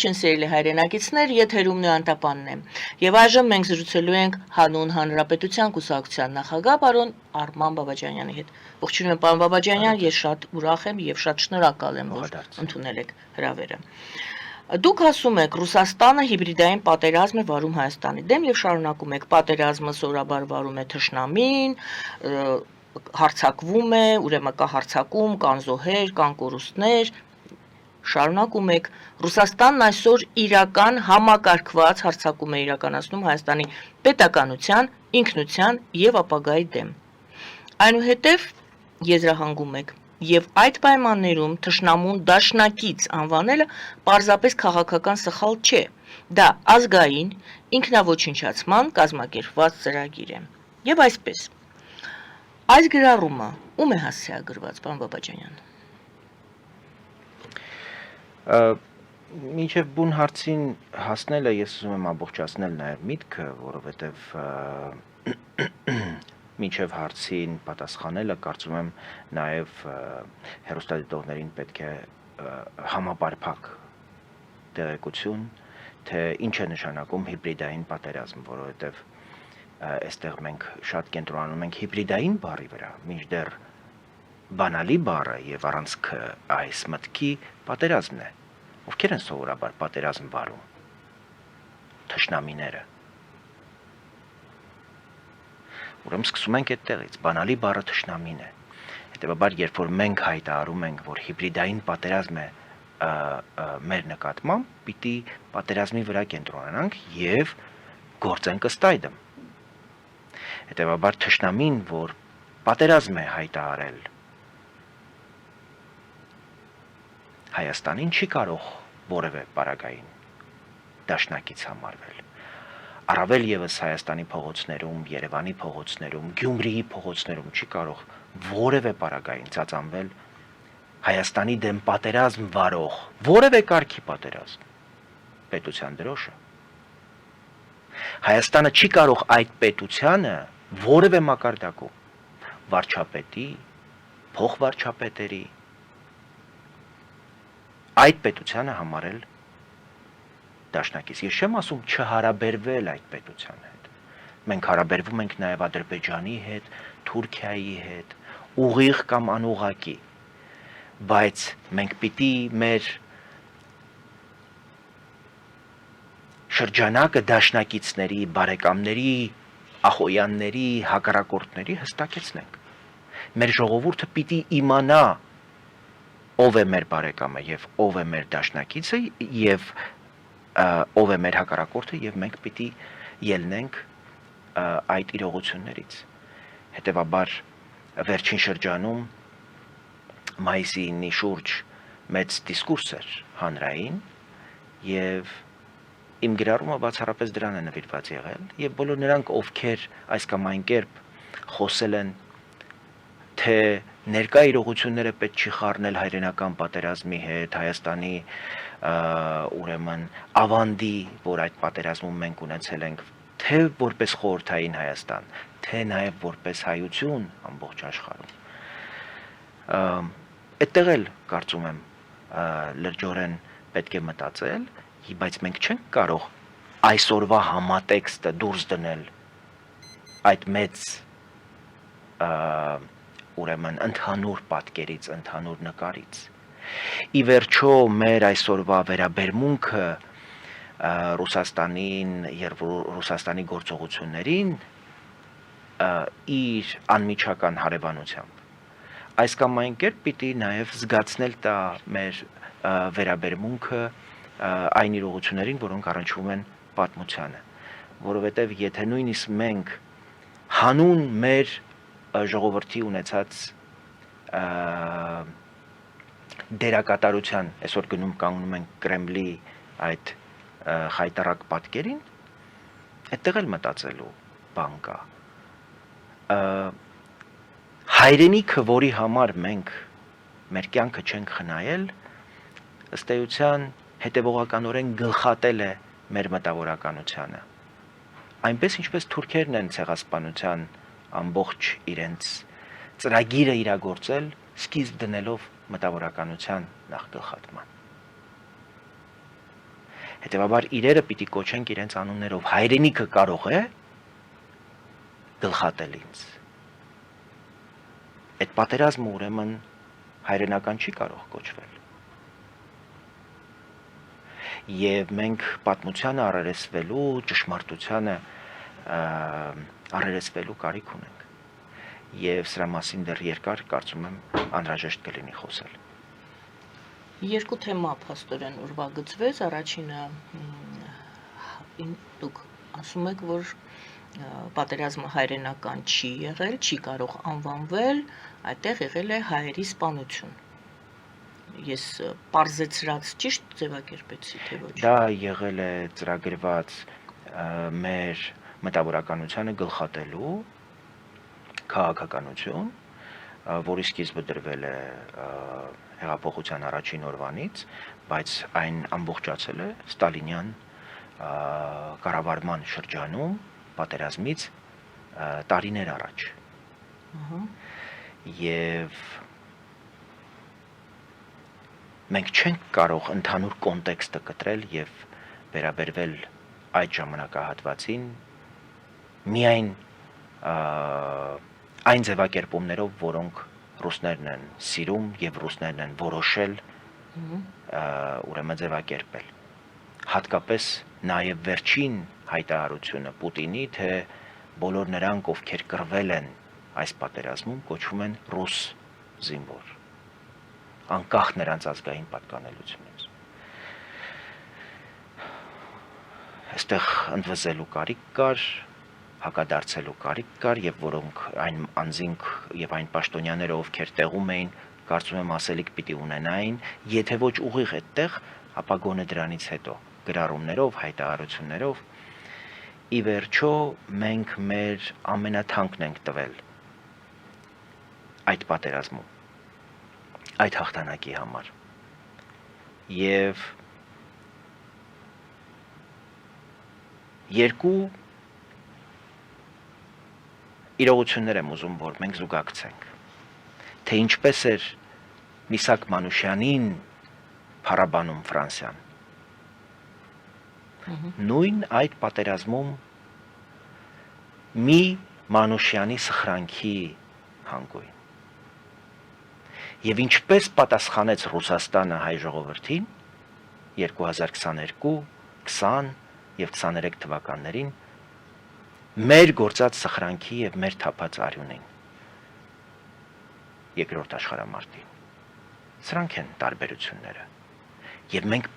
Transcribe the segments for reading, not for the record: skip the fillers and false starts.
Ողջույն սիրելի հայրենակիցներ, եթերում Նոյանտապանն է։ Եվ այժմ մենք զրուցելու ենք Հանուն Հանրապետության կուսակցության նախագահ պարոն Արման Բաբաջանյանի հետ։ Ողջույն եմ պարոն Բաբաջանյան, ես շատ ուրախ եմ եւ շատ շնորհակալ եմ, որ ընդունել եք հրավերը։ Դուք ասում եք, Ռուսաստանը հիբրիդային պատերազմ է վարում Հայաստանի դեմ եւ շարունակում եք պատերազմը սորաբար վարում է թշնամին, հարձակվում է, ուրեմն կա հարձակում, կան զոհեր, կան կորուստներ, շարունակում եք Ռուսաստանն այսօր իրական համակարգված հարձակում է իրականացնում Հայաստանի պետականության, ինքնության եւ ապագայի դեմ։ Այնուհետև եզրահանգում եք եւ այդ պայմաններում թշնամուն դաշնակից անվանելը պարզապես քաղաքական սխալ չէ։ Դա ազգային ինքնաոչնչացման կազմակերպված ծրագիր է։ Եվ այսպես։ Այս գրառումը ում է հասցեագրված, պարոն Բաբաջանյան։ Մինչև բուն հարցին հասնելը ես ուզում եմ ամբողջացնել նաև միտքը, որովհետև մինչև հարցին պատասխանելը կարծում եմ նաև հեռուստադիտողներին պետք է համապարփակ տեղեկություն, թե ինչ է նշանակում հիբրիդային պատերազմ, որովհետև այստեղ մենք շատ կենտրոնանում ենք հիբրիդային բառի վրա, մինչդեռ բանալի բառը եւ առանցքը այս մտքի պատերազմն է։ Ովքեր են սովորաբար պատերազմ վարում։ Թշնամիները։ Ուրեմն սկսում ենք այդտեղից, բանալի բառը թշնամին է։ Հետևաբար, երբ որ մենք հայտարարում ենք, որ հիբրիդային պատերազմ է մեր նկատմամբ, պիտի պատերազմի վրա կենտրոնանանք եւ գործենք ըստ այդմ։ Հետևաբար թշնամին, որ պատերազմ է հայտարարել Հայաստանին, չի կարող որևէ պարագային դաշնակից համարվել։ Առավել եւս Հայաստանի փողոցներում, Երևանի փողոցներում, Գյումրիի փողոցներում չի կարող որևէ պարագային ծածանվել Հայաստանի դեմ պատերազմ վարող, որևէ կարգի պատերազմ, պետության դրոշը։ Հայաստանը չի կարող այդ պետությանը որևէ մակարդակում վարչապետի, փոխվարչապետերի այդ պետությանը համարել դաշնակից։ Ես չեմ ասում չհարաբերվել այդ պետության հետ։ Մենք հարաբերվում ենք նաև Ադրբեջանի հետ, Թուրքիայի հետ, ուղիղ կամ անուղղակի, բայց մենք պիտի մեր շրջանակը դաշնակիցների, բարեկամների, ախոյանների, հակառակորդների հստակեցնենք։ Մեր ժողովուրդը պիտի իմանա ով է մեր բարեկամը եւ ով է մեր դաշնակիցը եւ ով է մեր հակառակորդը եւ մենք պիտի ելնենք այդ իրողություններից։ Հետևաբար վերջին շրջանում մայիսի 9-ի շուրջ մեծ դիսկուրս էր հանրային եւ իմ գրառումը բացառապես դրան է նվիրված եղել եւ բոլոր նրանք, ովքեր այս կամ այն կերպ խոսել են, թե ներկա իրողությունները պետք չի խառնել հայրենական պատերազմի հետ, Հայաստանի ուրեմն ավանդի, որ այդ պատերազմում մենք ունեցել ենք, թե որպես խորհրդային Հայաստան, թե նաև որպես հայություն ամբողջ աշխարհում։ Այդտեղ էլ կարծում եմ լրջորեն պետք է մտածել, բայց մենք չենք կարող այսօրվա համատեքստը դուրս դնել այդ մեծ ուրեմն ընդհանուր պատկերից, ընդհանուր նկարից։ Ի վերջո մեր այսօրվա վերաբերմունքը Ռուսաստանին եւ Ռուսաստանի գործողություններին իր անմիջական հարևանությամբ այս կամ այն կերպ պիտի նաեւ զգացնել տա մեր վերաբերմունքը այն իրողություններին, որոնք առնչվում են պատմությանը, որովհետեւ եթե նույնիսկ մենք հանուն մեր ժողովրդի ունեցած դերակատարության այսօր գնում կանգնում են Կրեմլի այդ խայտարակ պատկերին, այդտեղ էլ մտածելու բան կա։ Հայրենիքը, որի համար մենք մեր կյանքը չենք խնայել, ըստ էության հետևողականորեն գլխատել է մեր մտավորականությանը։ Այնպես ինչպես թուրքերն են ցեղասպանության ամբողջ իրենց ծրագիրը իրագործել, սկիզբ դնելով մտավորականության նախգլխատման։ Հետևաբար իրերը պիտի կոչենք իրենց անուններով։ Հայրենիքը կարող է գլխատել ինձ։ Այդ պատերազմը ուրեմն հայրենական չի կարող կոչվել։ Եվ մենք պատմությանը առերեսվելու, ճշմարտությանը առերեսվելու կարիք ունենք։ Եվ սրա մասին դեռ երկար կարծում եմ անհրաժեշտ կլինի խոսել։ Երկու թեմա փաստորեն ուրվագծվեց, առաջինը դուք ասում եք, որ պատերազմը հայրենական չի եղել, չի կարող անվանվել, այդտեղ եղել է հայերի սպանություն։ Ես պարզեցրած ճիշտ ձևակերպեցի, թե ոչ։ Դա եղել է ծրագրված մեր մտավորականությանը գլխատելու քաղաքականություն, որի սկիզբը դրվել է հեղափոխության առաջին օրվանից, բայց այն ամբողջացել է ստալինյան կառավարման շրջանում պատերազմից տարիներ առաջ։ Եվ մենք չենք կարող ընդհանուր կոնտեքստը կտրել եւ վերաբերվել այդ ժամանակահատվածին միայն այն ձևակերպումներով, որոնք ռուսներն են սիրում եւ ռուսներն են որոշել ուրեմն ձևակերպել։ Հատկապես նաեւ վերջին հայտարարությունը Պուտինի, թե բոլոր նրանք, ովքեր կռվել են այս պատերազմում, կոչվում են ռուս զինվոր, անկախ նրանց ազգային պատկանելությունից։ Այստեղ ընդվզելու կարիք կար, հակադարձելու կարիք կար, եւ որոնք այն անձինք եւ այն պաշտոնյաները, ովքեր տեղում էին, կարծում եմ ասելիք պիտի ունենային, եթե ոչ ուղիղ այդտեղ, ապա գոնե դրանից հետո գրառումներով, հայտարարություններով։ Ի վերջո մենք մեր ամենաթանկն ենք տվել այդ պատերազմում, այդ հաղթանակի համար։ Եվ երկու իրողություններ եմ ուզում, որ մենք զուգակցենք, թե ինչպես էր Միսակ Մանուշյանին փառաբանում Ֆրանսիան։ Նույն այդ պատերազմում մի Մանուշյանի սխրանքի հանգույն։ Եվ ինչպես պատասխանեց Ռուսաստանը հայ ժողովրդին 2022, 20 եւ 23 թվականներին մեր գործած սխրանքի եւ մեր թափած արյունին երկրորդ աշխարհամարտին։ Սրանք են տարբերությունները։ Եվ մենք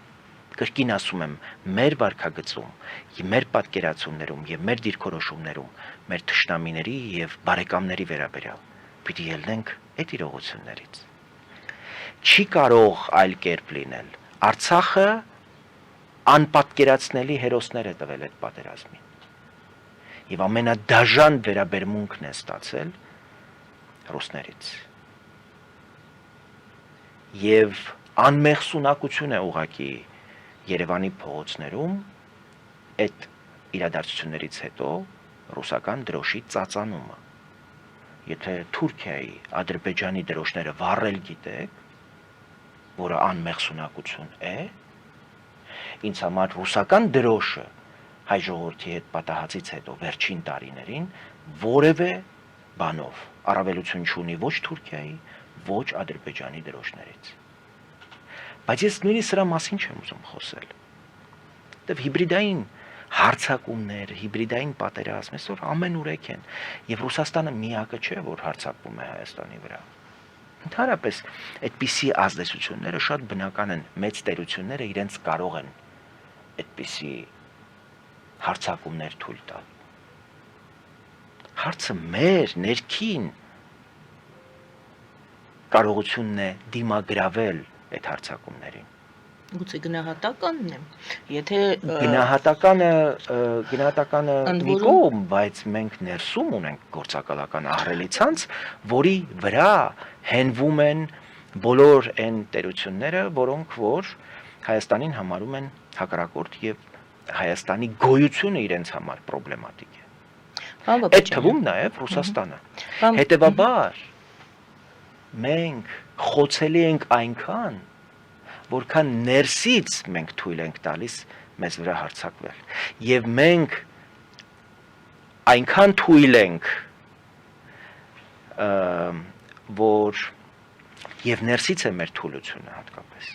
կրկին ասում եմ, մեր վարքագծում, մեր պատկերացումներում եւ մեր դիրքորոշումներում մեր թշնամիների եւ բարեկամների վերաբերյալ պիտի ելնենք այդ իրողություններից։ Չի կարող այլ կերպ լինել։ Արցախը անպատկերացնելի հերոսներ է տվել այդ պատերազմին։ Եվ ամենադաժան վերաբերմունքն է ստացել ռուսներից։ Եվ անմեղսունակություն է ուղղակի Երևանի փողոցներում այդ իրադարձություններից հետո ռուսական դրոշի ծածանումը։ Եթե Թուրքիայի, Ադրբեջանի դրոշները վառել գիտեք, որը անմեղսունակություն է, ինձ համար ռուսական դրոշը հայ ժողովրդի հետ պատահածից հետո վերջին տարիներին որևէ բանով առավելություն չունի ոչ Թուրքիայի, ոչ Ադրբեջանի դրոշներից։ Բայց ես նույնիսկ սրա մասին չեմ ուզում խոսել։ Դեռ հիբրիդային հարձակումներ, հիբրիդային պատերազմ այսօր ամենուրեք են, եւ Ռուսաստանը միակը չէ, որ հարձակվում է Հայաստանի վրա։ Ընդհանրապես այդպիսի ազդեցությունները շատ բնական են, մեծ տերությունները իրենց կարող են այդպիսի հարձակումներ թույլ տալ։ Հարցը մեր ներքին կարողությունն է դիմագրավել այդ հարձակումներին։ Գուցե գնահատականն է։ Եթե գնահատականը մի կողմ, բայց մենք ներսում ունենք գործակալական ահռելի ցանց, որի վրա հենվում են բոլոր այն տերությունները, որոնք որ Հայաստանին համարում են հակառակորդ եւ Հայաստանի գոյությունը իրենց համար պրոբլեմատիկ է։ Այդ թվում նաեւ Ռուսաստանը։ Հետևաբար մենք խոցելի ենք այնքան, որքան ներսից մենք թույլ ենք տալիս մեզ վրա հարձակվել։ Եվ մենք այնքան թույլ ենք, որ եւ ներսից է մեր թուլությունը հատկապես,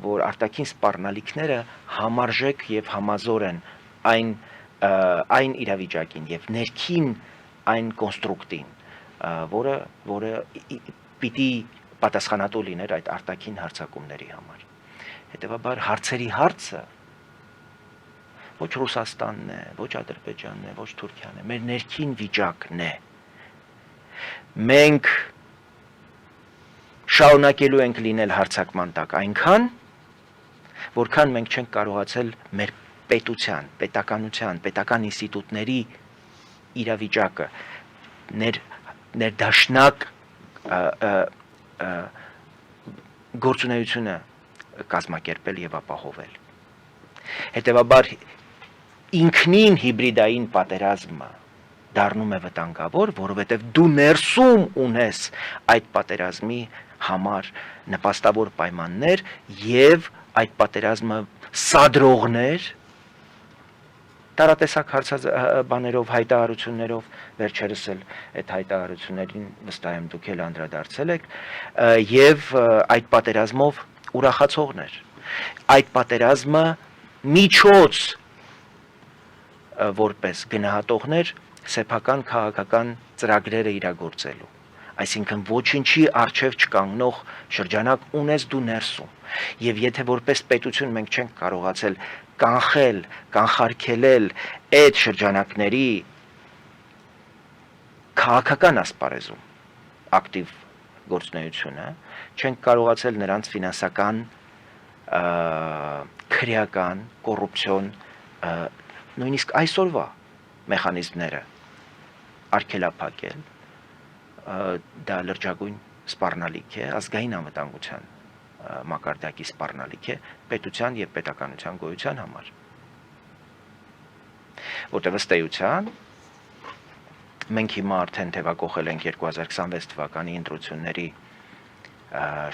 որ արտաքին սպառնալիքները համարժեք եւ համազոր են այն իրավիճակին եւ ներքին այն կոնստրուկտին, որը պիտի պատասխանատու լիներ այդ արտաքին հարձակումների համար։ Հետևաբար հարցերի հարցը ոչ Ռուսաստանն է, ոչ Ադրբեջանն է, ոչ Թուրքիան է, մեր ներքին վիճակն է։ Մենք շարունակելու ենք լինել հարձակման տակ այնքան, որքան մենք չենք կարողացել մեր պետության, պետականության, պետական ինստիտուտների իրավիճակը, ներդաշնակ գործունեությունը կազմակերպել եւ ապահովել։ Հետևաբար ինքնին հիբրիդային պատերազմը դառնում է վտանգավոր, որովհետև դու ներսում ունես այդ պատերազմի համար նպաստավոր պայմաններ եւ այդ պատերազմը սադրողներ, տարատեսակ բաներով, հայտարարություններով, վերջերս էլ այդ հայտարարություններին վստահ եմ դուք էլ անդրադարձել եք, եւ այդ պատերազմով ուրախացողներ։ Այդ պատերազմը միջոց որպես գնահատողներ սեփական քաղաքական ծրագրերը իրագործելու, այսինքն ոչինչի առջև չկանգնող շրջանակ ունես դու ներսում, եւ եթե որպես պետություն մենք չենք կարողացել կանխել, կանխարգելել այդ շրջանակների քաղաքական ասպարեզում ակտիվ գործունեությունը, չենք կարողացել նրանց ֆինանսական, քրեական, կոռուպցիոն, նույնիսկ այսօրվա մեխանիզմները արգելափակել, դա լրջագույն սպառնալիք է, ազգային անվտանգության մակարդակի սպառնալիք է պետության եւ պետականության գոյության համար։ Որտեղ ըստ էության մենք հիմա արդեն թեւակողել ենք 2026 թվականի ընտրությունների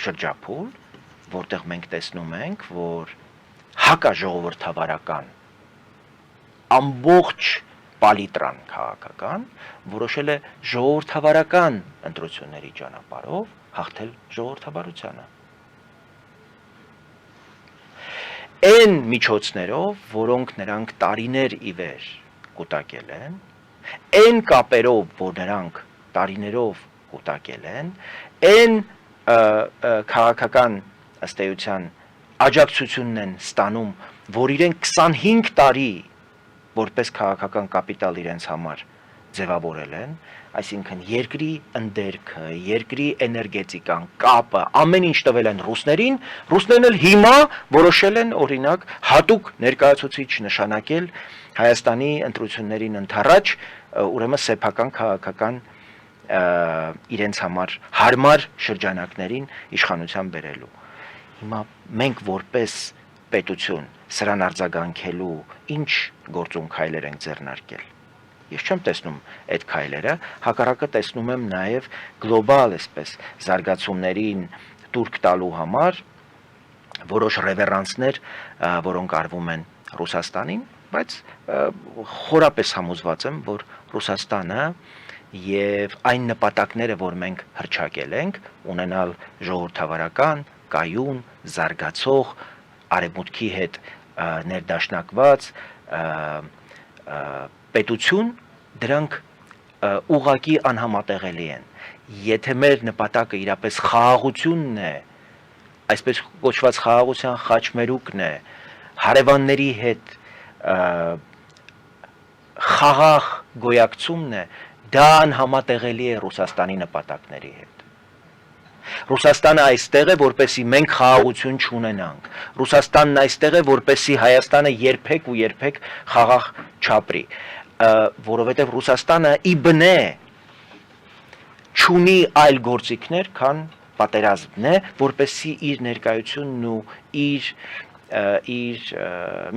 շրջափուլ, որտեղ մենք տեսնում ենք, որ հակաժողովրդավարական ամբողջ պալիտրան քաղաքական որոշել է ժողովրդավարական ընտրությունների ճանապարհով հաղթել ժողովրդավարությանը։ Այն միջոցներով, որոնք նրանք տարիներ ի վեր կուտակել են, այն կապերով, որ նրանք տարիներով կուտակել են, այն քաղաքական ըստ էության աջակցությունն են ստանում, որ իրենք 25 տարի որպես քաղաքական կապիտալ իրենց համար ձևավորել են, այսինքն երկրի ընդերքը, երկրի էներգետիկան, կապը, ամեն ինչ տվել են ռուսներին, ռուսներն էլ հիմա որոշել են օրինակ հատուկ ներկայացուցիչ նշանակել Հայաստանի ընտրություններին ընդառաջ, ուրեմն սեփական քաղաքական իրենց համար հարմար շրջանակներին իշխանության բերելու։ Հիմա մենք որպես պետություն սրան արձագանքելու ինչ գործուն քայլեր ենք ձեռնարկել։ Ես չեմ տեսնում այդ քայլերը, հակառակը տեսնում եմ նաև գլոբալ այսպես զարգացումներին տուրք տալու համար որոշ ռևերանսներ, որոնք արվում են Ռուսաստանին, բայց խորապես համոզված եմ, որ Ռուսաստանը եւ այն նպատակները, որ մենք հռչակել ենք, ունենալ ժողովրդավարական, կայուն, զարգացող, արևմուտքի հետ ներդաշնակված պետություն, դրանք ուղղակի անհամատեղելի են։ Եթե մեր նպատակը իրապես խաղաղությունն է, այսպես կոչված խաղաղության խաչմերուկն է, հարևանների հետ խաղաղ գոյակցումն է, դա անհամատեղելի է Ռուսաստանի նպատակների հետ։ Ռուսաստանը այստեղ է, որպեսզի մենք խաղաղություն չունենանք։ Ռուսաստանն այստեղ է, որպեսզի Հայաստանը երբեք ու երբեք խաղաղ չապրի, որովհետև Ռուսաստանը ի բնե չունի այլ գործիքներ, քան պատերազմն է, որպեսզի իր ներկայությունն ու իր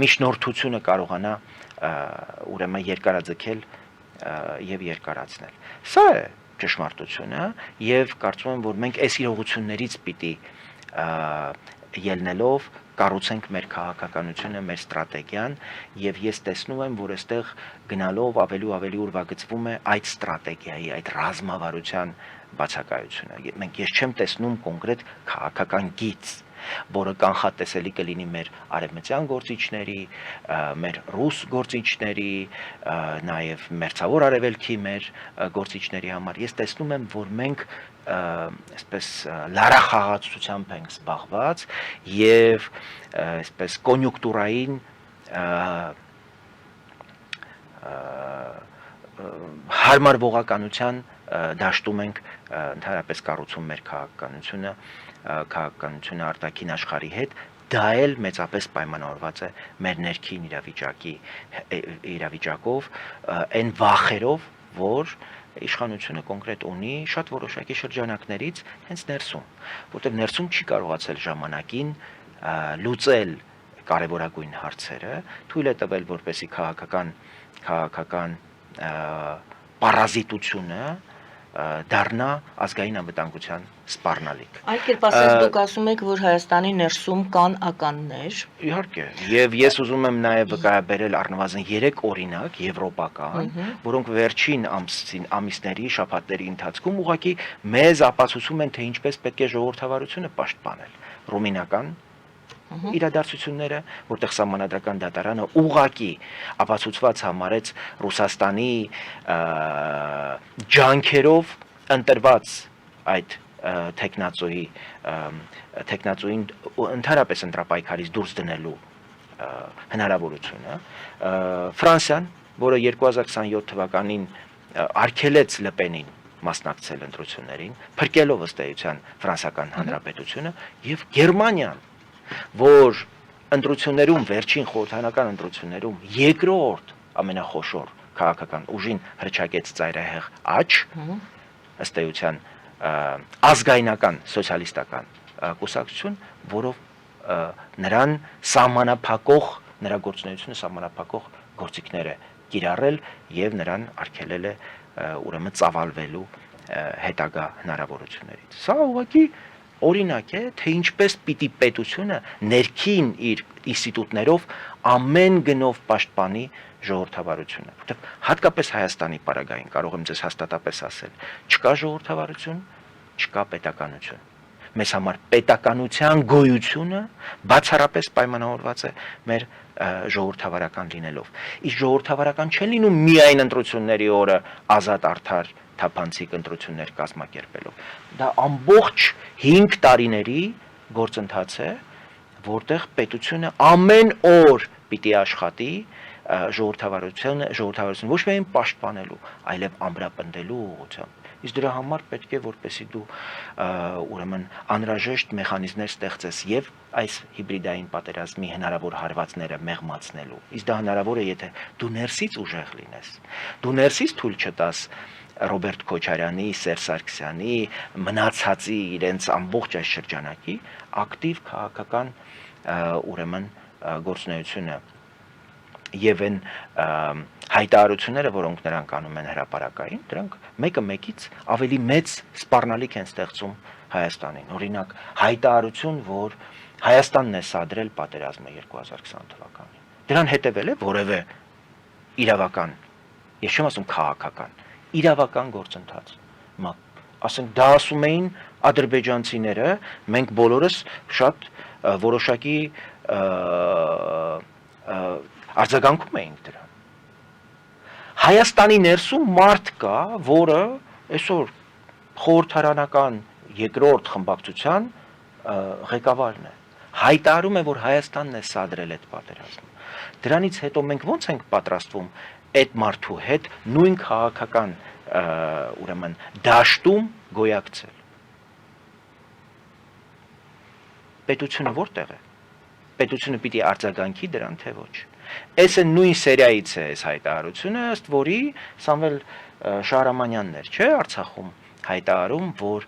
միջնորդությունը կարողանա ուրեմն երկարաձգել եւ երկարացնել։ Սա է ճշմարտությունը եւ կարծում եմ, որ մենք այս իրողություններից պիտի ելնելով կառուցենք մեր քաղաքականությունը, մեր ստրատեգիան եւ ես տեսնում եմ, որ այստեղ գնալով ավելի ուրվագծվում է այդ ստրատեգիայի, այդ ռազմավարության բացակայությունը։ Ես չեմ տեսնում կոնկրետ քաղաքական գիծ, որը կանխատեսելի կլինի մեր արևմտյան գործիչների, մեր ռուս գործիչների, նաև մերձավոր արևելքի մեր գործիչների համար։ Ես տեսնում եմ, որ մենք այսպես լարախաղացությամբ ենք զբաղված եւ այսպես կոնյունկտուրային հարմարվողականության դաշտում ենք ընդհանրապես կառուցում մեր քաղաքականությունը արտաքին աշխարհի հետ, դա էլ մեծապես պայմանավորված է մեր ներքին իրավիճակով, այն վախերով, որ իշխանությունը կոնկրետ ունի շատ որոշակի շրջանակներից հենց ներսում, որտեղ ներսում չի կարողացել ժամանակին լուծել կարևորագույն հարցերը, թույլ է տվել, որպեսզի քաղաքական պարազիտությունը դառնա ազգային անվտանգության սպառնալիք։ Այլ կերպ ասած դուք ասում եք, որ Հայաստանի ներսում կան ականներ։ Իհարկե, եւ ես ուզում եմ նաեւ վկայաբերել առնվազն 3 օրինակ եվրոպական, որոնք վերջին ամիսների, շաբաթների ընթացքում ուղղակի մեզ ապացուցում են, թե ինչպես պետք է ժողովրդավարությունը պաշտպանել։ Ռումինական իրադարձությունները, որտեղ սահմանադրական դատարանը ուղղակի ապացուցված համարեց Ռուսաստանի ջանքերով ընտրված այդ տեխնացուին ընդհանրապես ընտրապայքարից դուրս դնելու հնարավորությունը, Ֆրանսիան, որը 2027 թվականին արգելեց Լպենին մասնակցել ընտրություններին, փրկելով ըստ էության ֆրանսիական հանրապետությունը, եւ Գերմանիան, որ ընտրություններում վերջին խորհրդարանական ընտրություններում երկրորդ ամենախոշոր քաղաքական ուժին հրճակեց ծայրահեղ աճ, ըստ էության ազգայնական սոցիալիստական կուսակցություն, որով նրան նրա գործունեությունը սահմանափակող գործիքներ է կիրառել եւ նրան արգելել է ուրեմն ծավալվելու հետագա հնարավորություններից։ Սա ուղղակի օրինակ է, թե ինչպես պիտի պետությունը ներքին իր ինստիտուտներով ամեն գնով պաշտպանի ժողովրդավարությունը, որտեղ հատկապես Հայաստանի պարագային կարող եմ ձեզ հաստատապես ասել, չկա ժողովրդավարություն, չկա պետականություն։ Մեզ համար պետականության գոյությունը բացառապես պայմանավորված է մեր ժողովրդավարական լինելով։ Իսկ ժողովրդավարական չեն լինում միայն ընտրությունների օրը ազատ արդար թափանցիկ ընտրություններ կազմակերպելով։ Դա ամբողջ 5 տարիների գործընթաց է, որտեղ պետությունը ամեն օր պիտի աշխատի ժողովրդավարությունը ոչ միայն պաշտպանելու, այլև ամրապնդելու ուղղությամբ։ Իսկ դրա համար պետք է, որպեսզի դու ուրեմն անհրաժեշտ մեխանիզմներ ստեղծես եւ այս հիբրիդային պատերազմի հնարավոր հարվածները մեղմացնելու։ Իսկ դա հնարավոր է, եթե դու ներսից ուժեղ լինես։ Դու ներսից թույլ չտաս Ռոբերտ Քոչարյանի, Սերժ Սարգսյանի, մնացածի իրենց ամբողջ այս շրջանակի ակտիվ քաղաքական ուրեմն գործունեությունը եւ այն հայտարարությունները, որոնք նրանք անում են հրապարակային, դրանք մեկը մեկից ավելի մեծ սպառնալիք են ստեղծում Հայաստանին։ Օրինակ, հայտարարություն, որ Հայաստանն է սադրել պատերազմը 2020 թվականին։ Դրան հետևել է որևէ իրավական, ես չեմ ասում քաղաքական, իրավական գործընթաց։ Ասենք դա ասում էին ադրբեջանցիները, մենք բոլորս շատ որոշակի արձագանքում էինք դրան։ Հայաստանի ներսում մարդ կա, որը այսօր խորհրդարանական երկրորդ խմբակցության ղեկավարն է։ Հայտարարում է, որ Հայաստանն է սադրել այդ պատերազմը։ Դրանից հետո մենք ո՞նց ենք պատրաստվում այդ մարդու հետ նույն քաղաքական ուրեմն դաշտում գոյակցել։ Պետությունը որտեղ է։ Պետությունը պիտի արձագանքի դրան, թե ոչ։ Այս է նույն սերիայից է այս հայտարարությունը, ըստ որի Սամվել Շահրամանյանն էր, չէ, Արցախում հայտարարում, որ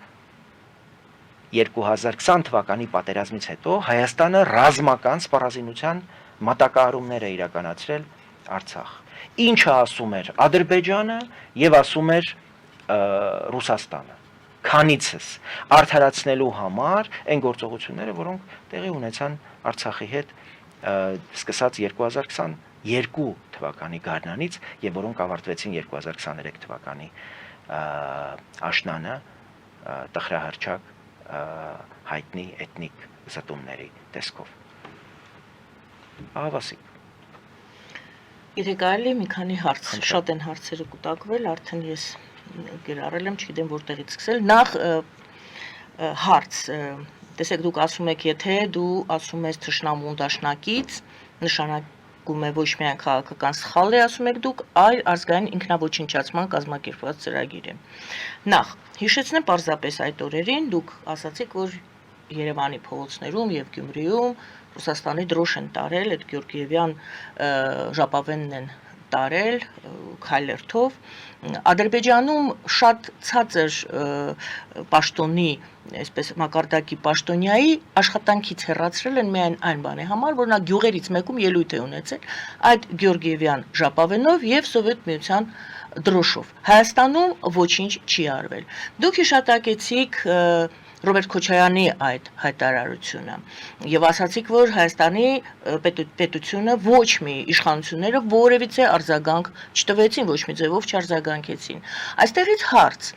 2020 թվականի պատերազմից հետո Հայաստանը ռազմական սպառազինության մատակարարումներ է իրականացրել Արցախ։ Ինչը ասում էր Ադրբեջանը եւ ասում էր Ռուսաստանը։ քանիցս արդարացնելու համար այն գործողությունները, որոնք տեղի ունեցան Արցախի հետ սկսած 2022 թվականի գարնանից եւ որոնք ավարտվեցին 2023 թվականի աշնանը տխրահարճակ հայտնի էթնիկ զտումների տեսքով։ Ահավասիկ։ Եթե կարելի մի քանի հարց, շատ են հարցերը կուտակվել, արդեն ես գրառել եմ, չգիտեմ որտեղից սկսել։ Նախ հարց, տեսեք դուք ասում եք, եթե դու ասում ես թշնամուն դաշնակից, նշանակում է ոչ միայն քաղաքական սխալ է, ասում եք դուք, այլ ազգային ինքնաոչնչացման կազմակերպված ծրագիր է։ Նախ, հիշեցնեմ պարզապես այդ օրերին, դուք ասացիք, որ Երևանի փողոցներում եւ Գյումրիում Ռուսաստանի դրոշ են տարել, այդ Գյորգիևյան ժապավենն են տարել քայլերթով։ Ադրբեջանում շատ ցածր պաշտոնի, այսպես մակարդակի պաշտոնյայի աշխատանքից հեռացրել են միայն այն բանի համար, որ նա գյուղերից մեկում ելույթ է ունեցել այդ Գյորգիևյան ժապավենով եւ Սովետ միության դրոշով։ Հայաստանում ոչինչ չի արվել։ Դուք հիշատակեցիք Ռոբերտ Քոչարյանի այդ հայտարարությունը եւ ասացիք, որ Հայաստանի պետությունը ոչ մի իշխանությունները որևիցե արձագանք չտվեցին, ոչ մի ձևով չարձագանքեցին։ Այստեղից հարց.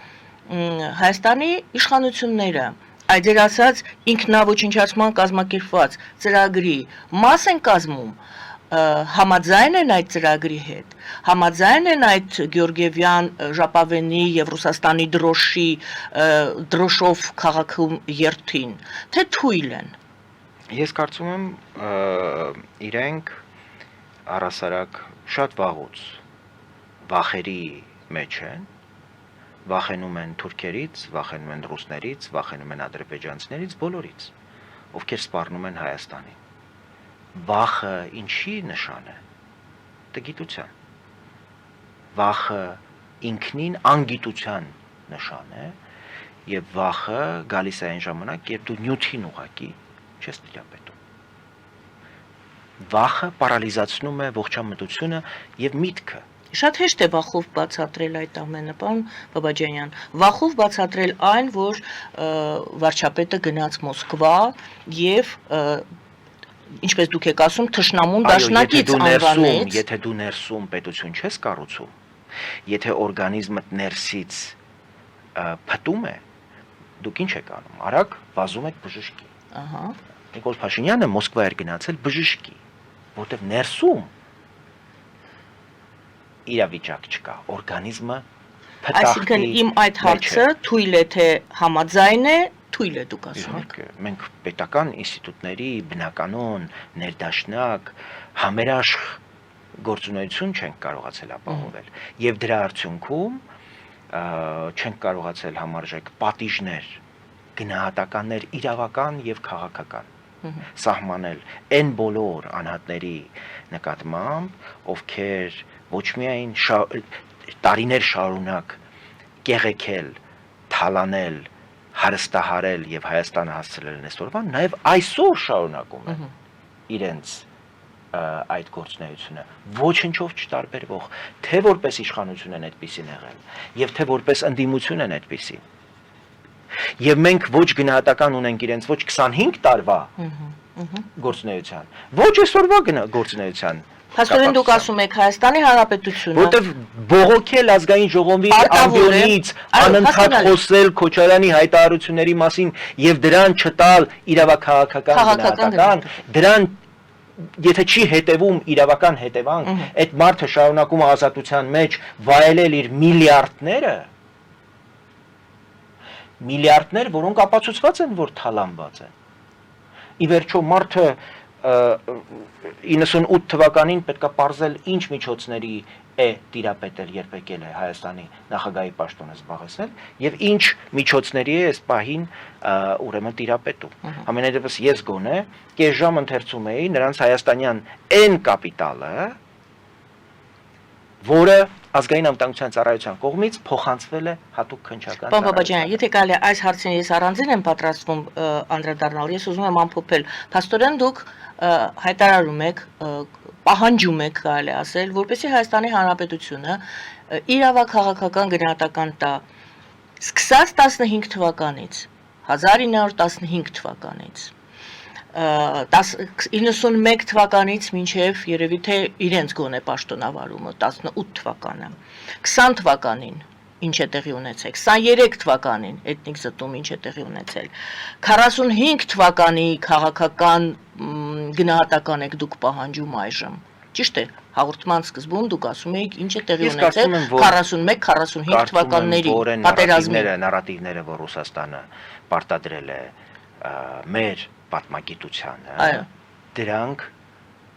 Հայաստանի իշխանությունները այդ ձեր ասած ինքնաոչնչացման կազմակերպված ծրագրի մաս են կազմում, համաձայն են այդ ծրագրի հետ, համաձայն են այդ Գյորգիևյան ժապավենի եւ Ռուսաստանի դրոշով քաղաքում երթին, թե թույլ են։ Ես կարծում եմ իրենք առասարակ շատ վաղուց վախերի մեջ են, վախենում են թուրքերից, վախենում են ռուսներից, վախենում են ադրբեջանցիներից, բոլորից, ովքեր սպառնում են Հայաստանին։ Վախը ինչի նշան է։ Տգիտության։ Վախը ինքնին անգիտության նշան է եւ վախը գալիս է այն ժամանակ, երբ դու նյութին ուղակի չես տիրապետում։ Վախը պարալիզացնում է ողջամտությունը եւ միտքը։ Շատ հեշտ է վախով բացատրել այդ ամենը, պարոն Բաբաջանյան։ Վախով բացատրել այն, որ վարչապետը գնաց Մոսկվա եւ ինչպես դուք եք ասում, թշնամուն դաշնակից անվանեց։ Եթե դու ներսում պետություն չես կառուցում, եթե օրգանիզմդ ներսից փտում է, դուք ինչ եք անում։ Արագ վազում եք բժշկի։ Ահա։ Նիկոլ Փաշինյանը Մոսկվա էր գնացել բժշկի, որտեղ ներսում իրավիճակ չկա, օրգանիզմը փտախտի։ Այսինքն իմ այդ հարցը թույլ է թե համաձայն է, թույլ է դուք ասում եք։ Մենք պետական ինստիտուտների բնականon, ներդաշնակ, համերաշխ գործունեություն չենք կարողացել ապահովել եւ դրա արդյունքում չենք կարողացել համարժեք պատիժներ, գնահատականներ իրավական եւ քաղաքական սահմանել այն բոլոր անհատների նկատմամբ, ովքեր ոչ միայն տարիներ շարունակ կեղեքել, թալանել, հարստահարել եւ Հայաստանը հասցրել են այսօրվան, նաեւ այսօր շարունակում են իրենց այդ գործունեությունը ոչնչով չտարբերվող, թե որպես իշխանություն են այդպիսին եղել, եւ թե որպես ընդդիմություն են այդպիսին։ Եվ մենք ոչ գնահատական ունենք իրենց ոչ 25 տարվա գործունեության, ոչ այսօրվա գործունեության։ Փաստորեն դուք ասում եք Հայաստանի Հանրապետությունը, որտեղ բողոքել ազգային ժողովի ամբիոնից, անընդհատ խոսել Քոչարյանի հայտարարությունների մասին եւ դրան չտալ իրավաքաղաքական գնահատական, դրան եթե չի հետևում իրավական հետևանք, այդ մարդը շարունակում է ազատության մեջ վայելել իր միլիարդներ, որոնք ապացուցված են, որ թալանված են։ Ի վերջո մարդը 98 թվականին պետք է պարզել ինչ միջոցների է տիրապետել, երբ եկել է Հայաստանի նախագահի պաշտոնը զբաղեցնել եւ ինչ միջոցների է այս պահին ուրեմն տիրապետում։ Ամենայնիվս ես գոնե կես ժամ ընթերցում էի նրանց հայաստանյան այն կապիտալը, որը ազգային անվտանգության ծառայության կողմից փոխանցվել է հատուկ քննչական Պարոն Բաբաջյան, եթե կարելի է այս հարցին ես առանձին եմ պատրաստվում անդրադառնալ, ես ուզում եմ ամփոփել։ Փաստորեն դուք հայտարարում եք, պահանջում եք, կարելի է ասել, որպեսզի Հայաստանի Հանրապետությունը իրավաքաղաքական գնահատական տա Սկսած 15 թվականից, 1915 թվականից, 91 թվականից մինչև երևի թե իրենց գոնե պաշտոնավարումը 18 թվականը, 20 թվականին ինչ է տեղի ունեցել, 23 թվականին էթնիկ զտում ինչ է տեղի ունեցել, 45 թվականի քաղաքական գնահատական եք դուք պահանջում այժմ, ճիշտ է, հաղորդման սկզբում դուք ասում եք ինչ է տեղի ունեցել 41-45 թվականների պատերազմի նարատիվները, որ Ռուսաստանը պարտադրել է մեր պատմագիտությանը, դրանք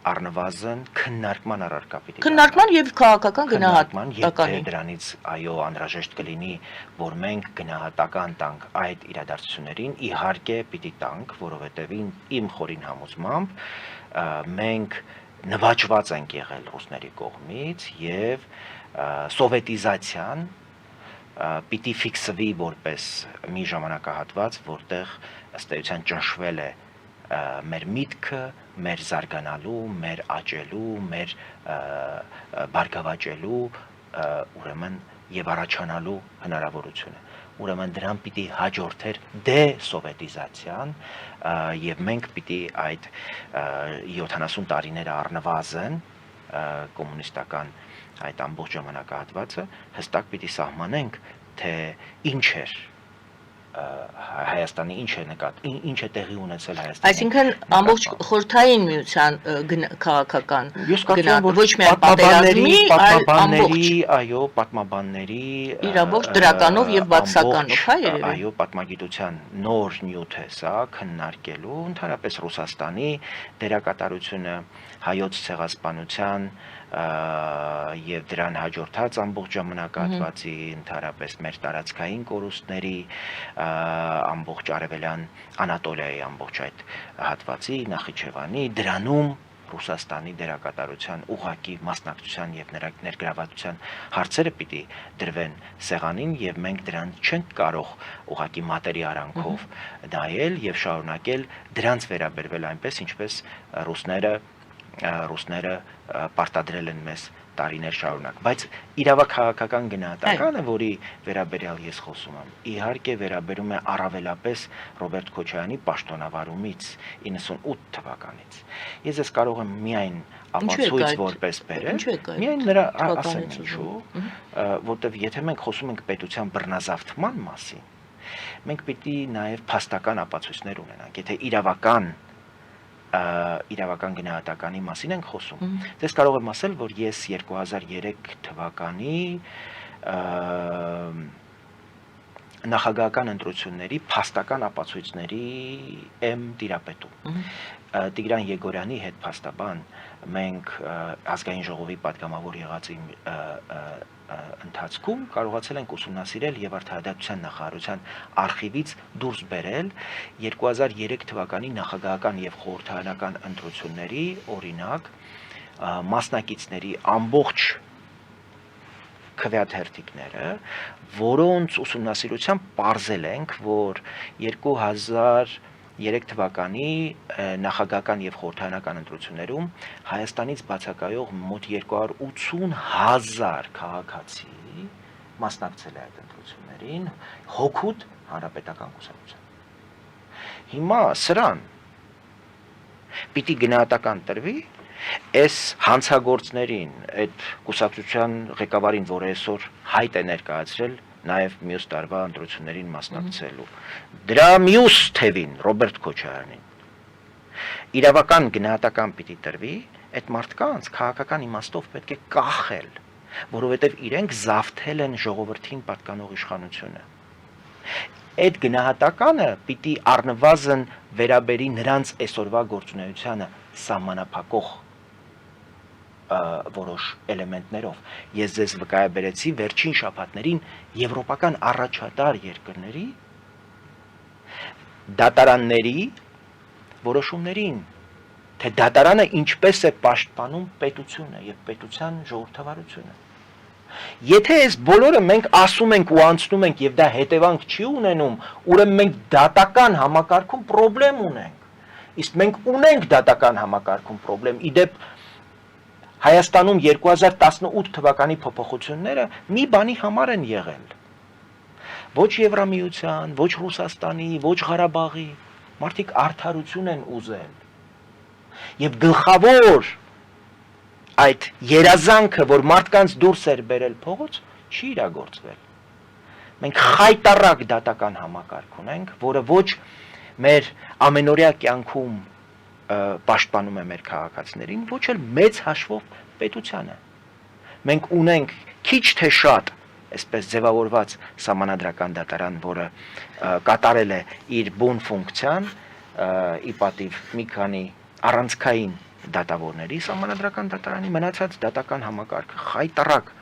առնվազն քննարկման առարկա պիտի քննարկման եւ քաղաքական գնահատական գնահատականի դրանից այո անհրաժեշտ կլինի որ մենք գնահատական տանք այդ իրադարձություններին իհարկե պիտի տանք որովհետեւ իմ խորին համոզմամբ մենք նվաճված ենք եղել ռուսների կողմից եւ սովետիզացիան պիտի ֆիքսվի որպես մի ժամանակահատված որտեղ ըստ էության ճնշվել է մեր միտքը, մեր զարգանալու, մեր աճելու, մեր բարգավաճելու, ուրեմն եւ առաջանալու հնարավորությունը։ Ուրեմն դրան պիտի հաջորդեր դեսովետիզացիան եւ մենք պիտի այդ 70 տարիները առնվազն կոմունիստական այդ ամբողջ ժամանակահատվածը հստակ պիտի սահմանենք, թե ինչ էր Հայաստանի ինչ է տեղի ունեցել Հայաստանի Այսինքն ամբողջ խորհրդային միության քաղաքական ոչ միայն պատերազմի, այլ ամբողջ այո, պատմաբանների իրավորդ դրականով եւ բացականով, հա երևի այո, պատմագիտության նոր նյութ է սա քննարկելու ընդհանրապես Ռուսաստանի դերակատարությունը հայոց ցեղասպանության եւ դրան հաջորդած ամբողջ ժամանակահատվածի ընդհանրապես մեր տարածքային կորուստների ամբողջ արևելյան Անատոլիայի ամբողջ այդ հատվածի Նախիջևանի դրանում Ռուսաստանի դերակատարության ուղղակի մասնակցության եւ ներգրավվածության հարցերը պիտի դրվեն սեղանին եւ մենք դրան չենք կարող ուղղակի մատերի արանքով նայել եւ շարունակել դրանց վերաբերվել այնպես ինչպես ռուսները պարտադրել են մեզ տարիներ շարունակ, բայց իրավաքաղաքական գնահատականը, որի վերաբերյալ ես խոսում եմ, իհարկե վերաբերում է առավելապես Ռոբերտ Քոչարյանի պաշտոնավարումից 98 թվականից։ Ես ես կարող եմ միայն ապացույց որպես բերել, միայն նրա ասեմ ինչու, որտեվ եթե մենք խոսում ենք պետության բռնազավթման մասին, մենք պիտի նաև փաստական ապացույցներ ունենանք, եթե իրավական գնահատականի մասին ենք խոսում։ Դες կարող եմ ասել, որ ես 2003 թվականի նախագահական ընտրությունների փաստական ապացույցների եմ տիրապետում։ Տիգրան Եգորյանի հետ փաստաբան մենք ազգային ժողովի պատգամավոր եղածի ընթացքում կարողացել ենք ուսումնասիրել եւ արդարադատության նախարարության արխիվից դուրս բերել 2003 թվականի նախագահական եւ խորհրդարանական ընտրությունների օրինակ մասնակիցների ամբողջ քվեաթերթիկները, որոնց ուսումնասիրությամբ պարզել ենք, որ 2003 թվականի նախագահական եւ խորհրդարանական ընտրություններում Հայաստանից բացակայող մոտ 280,000 քաղաքացի մասնակցել է այդ ընտրություններին հօգուտ հանրապետական կուսակցության։ Հիմա սրան պիտի գնահատական տրվի այս հանցագործներին, այդ կուսակցության ղեկավարին, որը այսօր հայտ է ներկայացրել նաև մյուս տարվա ընտրություններին մասնակցելու։ Դրա մյուս թևին Ռոբերտ Քոչարյանին իրավական գնահատական պիտի տրվի, այդ մարդկանց քաղաքական իմաստով պետք է կախել, որովհետև իրենք զավթել են ժողովրդին պատկանող իշխանությունը։ Այդ գնահատականը պիտի առնվազն վերաբերի նրանց այսօրվա գործունեությանը սահմանափակող որոշ էլեմենտներով։ Ես ձեզ վկայաբերեցի վերջին շաբաթներին եվրոպական առաջատար երկրների դատարանների որոշումներին, թե դատարանը ինչպես է պաշտպանում պետությունը եւ պետության ժողովրդավարությունը։ Եթե այս բոլորը մենք ասում ենք ու անցնում ենք եւ դա հետևանք չի ունենում, ուրեմն մենք դատական համակարգում խնդրեմ ունենք։ Իսկ մենք ունենք դատական համակարգում խնդրեմ։ Իդեպ Հայաստանում 2018 թվականի փոփոխությունները մի բանի համար են եղել, ոչ Եվրամիության, ոչ Ռուսաստանի, ոչ Ղարաբաղի, մարդիկ արդարություն են ուզել։ Եվ գլխավոր այդ երազանքը, որ մարդկանց դուրս էր բերել փողոց, չի իրագործվել։ Մենք խայտառակ դատական համակարգ ունենք, որը ոչ մեր ամենօրյա կյանքում պաշտպանում է մեր քաղաքացիներին, ոչ էլ մեծ հաշվով պետությանը։ Մենք ունենք քիչ թե շատ, այսպես ձևավորված սահմանադրական դատարան, որը կատարել է իր բուն ֆունկցիան, ի պատիվ մի քանի առանցքային դատավորների, սահմանադրական դատարանի մնացած դատական համակարգը խայտառակ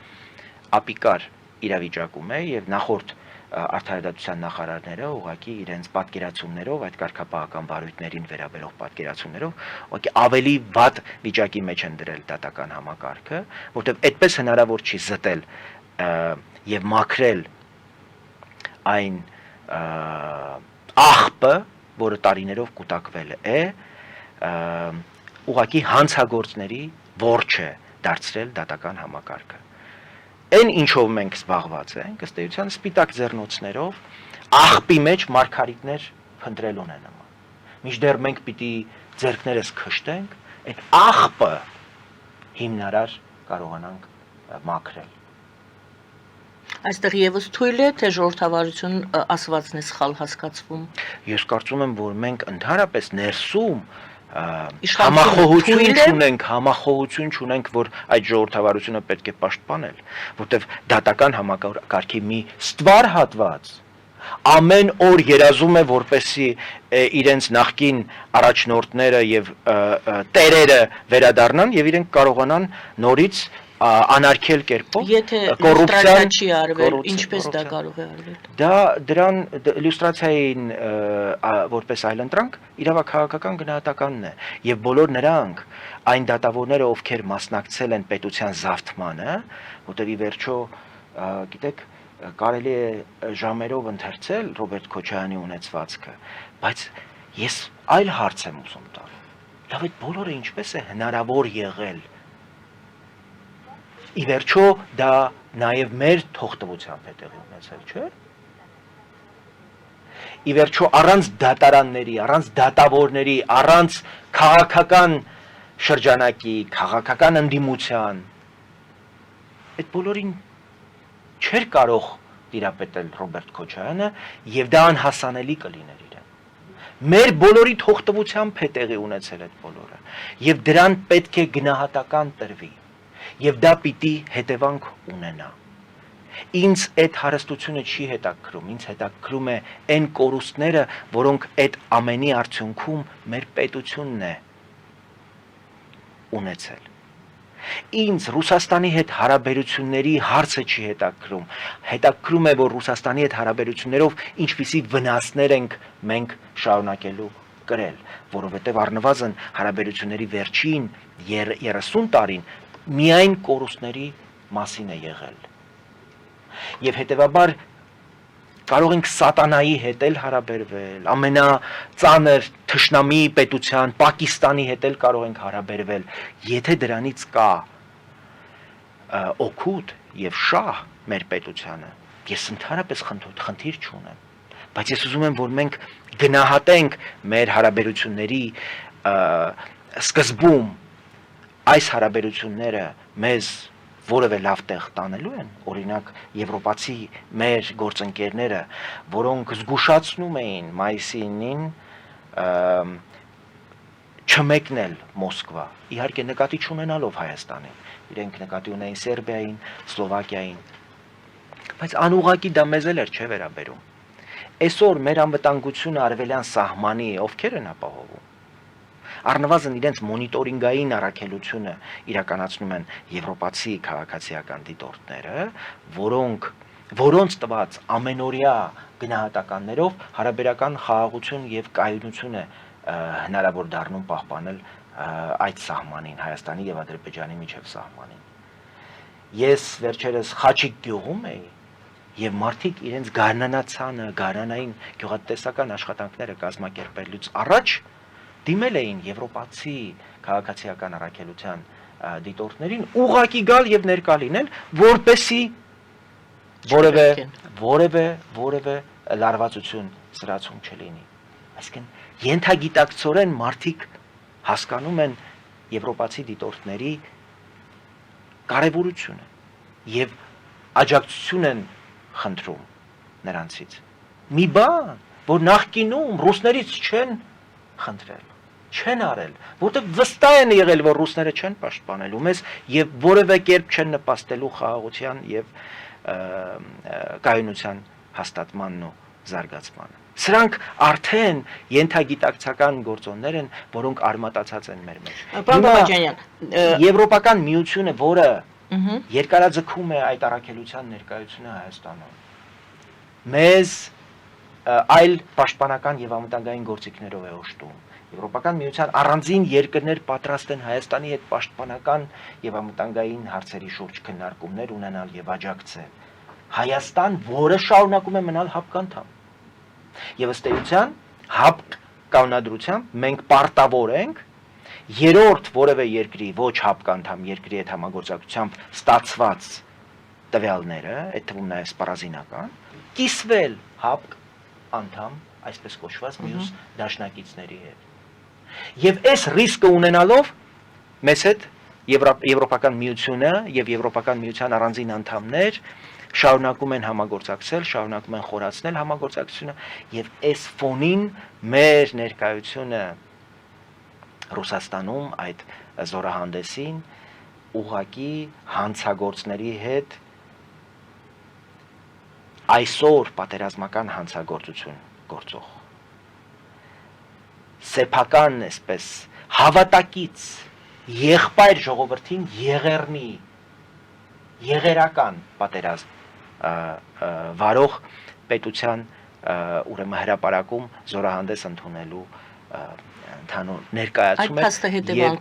ապիկար իրավիճակում է եւ նախորդ արդարադատության նախարարները ուղղակի իրենց պատկերացումներով, այդ կարգապահական բարույթներին վերաբերող պատկերացումներով, ուղղակի ավելի վատ վիճակի մեջ են դրել դատական համակարգը, որտեղ այդպես հնարավոր չի զտել եւ մաքրել այն աղբը, որը տարիներով կուտակվել է, ուղղակի հանցագործների ворջ է դարձրել դատական համակարգը։ Այն ինչով մենք զբաղված ենք, ըստ էության սպիտակ ձեռնոցներով աղբի մեջ մարգարիտներ փնտրելուն է նման։ Մինչդեռ մենք պիտի ձեռքներս քշտենք, այդ աղբը հիմնարար կարողանանք մաքրել։ Այստեղ եւս թույլ է, թե ժողովրդավարություն ասվածն է սխալ հասկացվում։ Ես կարծում եմ, որ մենք ընդհանրապես ներսում Համախոհություն համախոհություն չունենք, որ այդ ժողովրդավարությունը պետք է պաշտպանել, որտեղ դատական համակարգի մի ստվար հատված ամեն օր երազում է, որպեսի իրենց նախկին առաջնորդները եւ տերերը վերադառնան եւ իրենք կարողանան նորից անարգել կերպով Եթե լյուստրացիա չի արվել, ինչպես դա կարող է արվել։ Դա դրան լյուստրացիային որպես այլընտրանք իրավաքաղաքական գնահատականն է եւ բոլոր նրանք այն դատավորները, ովքեր մասնակցել են պետության զավթմանը, որտեղ ի վերջո գիտեք կարելի է ժամերով ընթերցել Ռոբերտ Քոչարյանի ունեցվածքը, բայց ես այլ հարց եմ ուզում տալ։ Լավ, այդ բոլորը ինչպես է հնարավոր եղել։ Ի վերջո դա նաև մեր թողտվությամբ է տեղի ունեցել, չէ՞։ Ի վերջո առանց դատարանների, առանց դատավորների, առանց քաղաքական շրջանակի, քաղաքական ընդդիմության այդ բոլորին չէր կարող տիրապետել Ռոբերտ Քոչարյանը եւ դա անհասանելի կլիներ իրեն։ Մեր բոլորի թողտվությամբ է տեղի ունեցել այդ բոլորը եւ դրան պետք է գնահատական տրվի։ Եվ դա պիտի հետևանք ունենա։ Ինձ այդ հարստությունը չի հետաքրում, ինձ հետաքրում է այն կորուստները, որոնք այդ ամենի արդյունքում մեր պետությունն է ունեցել։ Ինձ Ռուսաստանի հետ հարաբերությունների հարցը չի հետաքրում, հետաքրում է, որ Ռուսաստանի հետ հարաբերություններով ինչպիսի վնասներ ենք մենք շարունակելու կրել, որովհետև առնվազն հարաբերությունների վերջին 30 տարին միայն կորուստների մասին է եղել։ Եվ հետևաբար կարող ենք սատանայի հետ էլ հարաբերվել, ամենածանր թշնամի պետության Պակիստանի հետ էլ կարող ենք հարաբերվել, եթե դրանից կա օգուտ եւ շահ մեր պետությանը, ես ընդհանրապես խնդիր չունեմ, բայց ես ուզում եմ, որ մենք գնահատենք մեր հարաբերությունների սկզբում այս հարաբերությունները մեզ որևէ լավ տեղ տանելու են, օրինակ եվրոպացի մեր գործընկերները, որոնք զգուշացնում էին մայիսի 9-ին չմեկնել Մոսկվա, իհարկե նկատի չունենալով Հայաստանին, իրենք նկատի ունեին Սերբիային, Սլովակիային, բայց անուղղակի դա մեզ էլ էր չէ վերաբերում։ Այսօր մեր անվտանգությունը արևելյան սահմանի ովքեր են ապահովում։ Առնվազն իրենց մոնիտորինգային առաքելությունը իրականացնում են եվրոպացի քաղաքացիական դիտորդները, որոնց տված ամենօրյա գնահատականներով հարաբերական խաղաղություն եւ կայունություն է հնարավոր դառնում պահպանել այդ սահմանին, Հայաստանի եւ Ադրբեջանի միջև սահմանին։ Ես վերջերս Խաչիկ գյուղում էի եւ մարդիկ իրենց գարնանացանը, գարնանային գյուղատնտեսական աշխատանքները կազմակերպելուց առաջ դիմել էին եվրոպացի քաղաքացիական առաքելության դիտորդներին ուղղակի գալ եւ ներկա լինել, որպեսի որևէ լարվածություն սրացում չլինի։ Այսինքն ենթագիտակցորեն մարդիկ հասկանում են եվրոպացի դիտորդների կարևորությունը եւ աջակցություն են խնդրում նրանցից։ Մի բան, որ նախկինում ռուսներից չեն խնդրել, չեն արել, որտեղ վստահ են եղել, որ ռուսները չեն պաշտպանելու մեզ եւ որևէ կերպ չեն նպաստելու խաղաղության եւ կայունության հաստատմանն ու զարգացմանը։ Սրանք արդեն ենթագիտակցական գործոններ են, որոնք արմատացած են մեր մեջ։ Պարոն Բաբաջանյան, Եվրոպական միությունը, որը երկարաձգում է այդ առաքելության ներկայությունը Հայաստանում, մեզ այլ պաշտպանական եւ անվտանգային գործիքներով է օժտում։ Եվրոպական միության առանձին երկրներ պատրաստ են Հայաստանի հետ պաշտպանական եւ անվտանգային հարցերի շուրջ քննարկումներ ունենալ եւ աջակցել։ Հայաստան, որը շարունակում է մնալ հապկանդամ։ Եվ ըստ էության, հապկ կանոնադրությամբ մենք պարտավոր ենք երրորդ որևէ երկրի, ոչ հապկանդամ երկրի հետ համագործակցությամբ ստացված տվյալները, այդ թվում նաեւ սպառազինական, կիսվել հապկ անդամ, այսպես կոչված մյուս դաշնակիցների հետ։ Եվ այս ռիսկը ունենալով մեզ հետ Եվրոպական միությունը եւ Եվրոպական միության առանձին անդամներ շարունակում են համագործակցել, շարունակում են խորացնել համագործակցությունը եւ այս ֆոնին մեր ներկայությունը Ռուսաստանում այդ զորահանդեսին ուղղակի հանցագործների հետ այսօր պատերազմական հանցագործություն գործող սեփական այսպես հավատակից եղբայր ժողովրդին եղերական պատերազմ վարող պետության ուրեմն հրապարակում զորահանդես ընդունելու ընդհանուր ներկայացում է եւ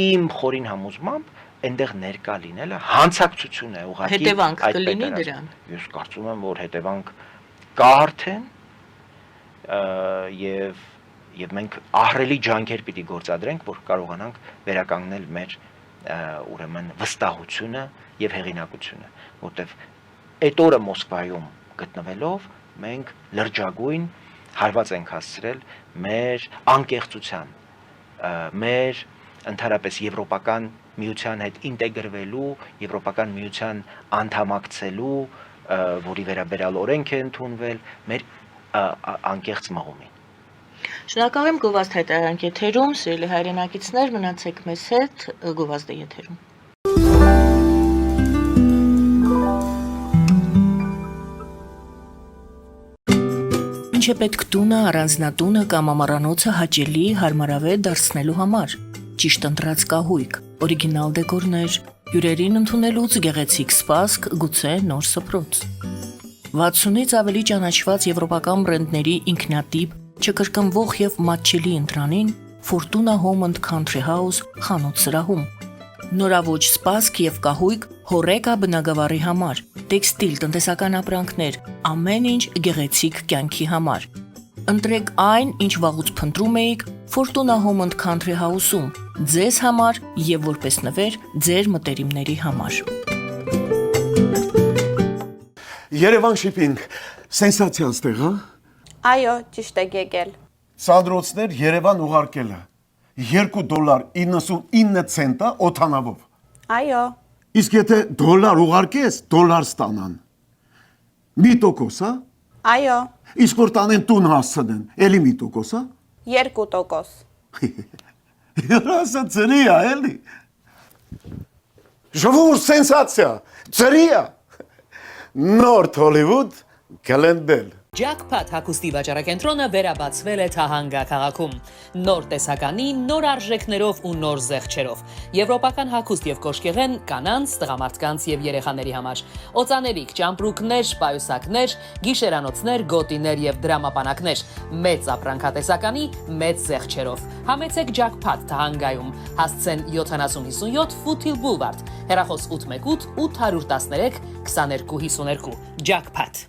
իմ խորին համոզմամբ այնտեղ ներկա լինելը հանցակցություն է ուղղակի հետևանք կլինի դրան։ Ես կարծում եմ, որ հետևանք կա արդեն եւ մենք ահռելի ջանքեր պիտի գործադրենք, որ կարողանանք վերականգնել մեր ուրեմն վստահությունը եւ հեղինակությունը, որտեվ այդ օրը Մոսկվայում գտնվելով մենք լրջագույն հարված ենք հասցրել մեր անկեղծության, մեր ընդհանրապես եվրոպական միության հետ ինտեգրվելու, եվրոպական միության անդամակցելու, որի վերաբերյալ օրենք է ընդունվել, մեր անկեղծ մղումին։ Շնորհակալ եմ գովազդ հայտարարանք եթերում, սիրելի հայրենակիցներ, մնացեք մեզ հետ, գովազդը եթերում։ Ինչ է պետք տունը, առանձնատունը կամ ամառանոցը հաճելի, հարմարավետ դարձնելու համար։ Ճիշտ ընտրած կահույք, օրիգինալ դեկորներ, հյուրերին ընդունելուց գեղեցիկ սպասք, գուցե նոր սփռոց։ 60-ից ավելի ճանաչված եվրոպական բրենդների ինքնատիպ, չկրկնվող եւ մատչելի ընտրանին Fortuna Home and Country House խանութ սրահում։ Նորաոճ սպասք եւ կահույք հորեկա բնագավառի համար, տեքստիլ, տնտեսական ապրանքներ, ամեն ինչ գեղեցիկ կյանքի համար։ Ընտրեք այն, ինչ վաղուց փնտրում էիք Fortuna Home and Country House-ում, ձեզ համար եւ որպես նվեր ձեր մտերիմների համար։ Երևան շիփինգ, սենսացիա ստեղ, հա։ Այո, ճիշտ եք եկել։ Սանդրոցներ Երևան ուղարկելը $2.99 օթանավով։ Այո։ Իսկ եթե դոլար ուղարկես, դոլար ստանան։ 1%, հա։ Այո։ Իսկ որ տանեն տուն հասցնեն, էլի 1%, հա։ 2%։ Երասը ծրի է, էլի։ Ժողովուրդ սենսացիա, ծրի է։ Նորթ Հոլիվուդ կլենդել։ Jackpot հագուստի վաճառակենտրոնը վերաբացվել է Թահանգա քաղաքում։ Նոր տեսականի, նոր արժեքներով ու նոր զեղչերով։ Եվրոպական հագուստ եւ կոշկեղեն կանանց, տղամարդկանց եւ երեխաների համար։ Օծանելիք, ճամպրուկներ, պայուսակներ, գիշերանոցներ, գոտիներ եւ դրամապանակներ։ Մեծ ապրանքատեսականի, մեծ զեղչերով։ Համեցեք Jackpot Թահանգայում։ Հասցեն 7057 Foothill Boulevard։ Հեռախոս 818 813 2252։ Jackpot։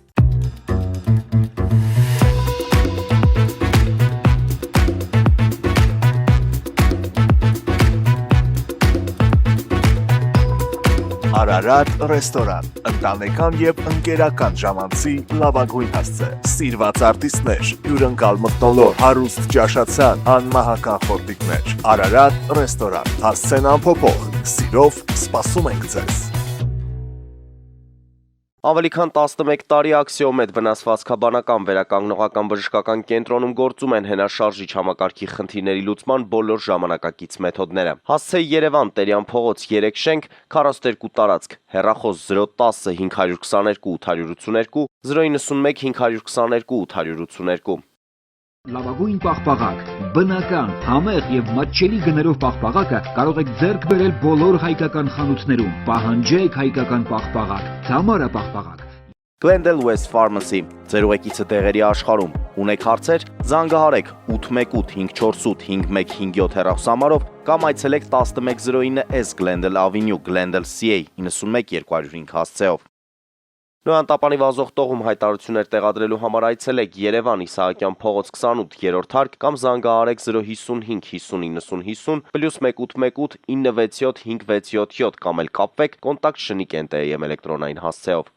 Արարատ ռեստորան, ընտանեկան եւ ընկերական ժամանցի լավագույն հասցե, սիրված արտիստներ, հյուրընկալ մթնոլորտ, հարուստ ճաշացան, անմահական խորտիկներ, Արարատ ռեստորան, հասցեն անփոփոխ, սիրով սպասում ենք ձեզ։ Ավելի քան 11 տարի Աքսիոմետ վնասվածքաբանական վերականգնողական բժշկական կենտրոնում գործում են հենաշարժիչ համակարգի խնդիրների լուծման բոլոր ժամանակակից մեթոդները։ Հասցեի Երևան, Տերյան փողոց 3 շենք, 42 տարածք, հեռախոս 010 522 882, 091 522 882։ Լավագույն պաղպաղակ, բնական, համեղ եւ մատչելի գներով պաղպաղակը կարող եք ձեռք բերել բոլոր հայկական խանութներում։ Պահանջեք հայկական պաղպաղակ, Թամարա պաղպաղակ։ Glendale West Pharmacy, ձեր ուղեկիցը տեղերի աշխարհում։ Ունեք հարցեր, զանգահարեք 818 548 5157 հեռախոսահամարով կամ այցելեք 1109S Glendale Avenue, Glendale CA 91 205 հասցեով։ Նոյան տապանի վազող տողում հայտարարություններ տեղադրելու համար այցելեք Երևան Իսահակյան փողոց 28 3-րդ հարկ կամ զանգահարեք 055 50 90 50 +1 967 5677 կամ էլ կապվեք կոնտակտ Շնիկ NTM էլեկտրոնային հասցեով։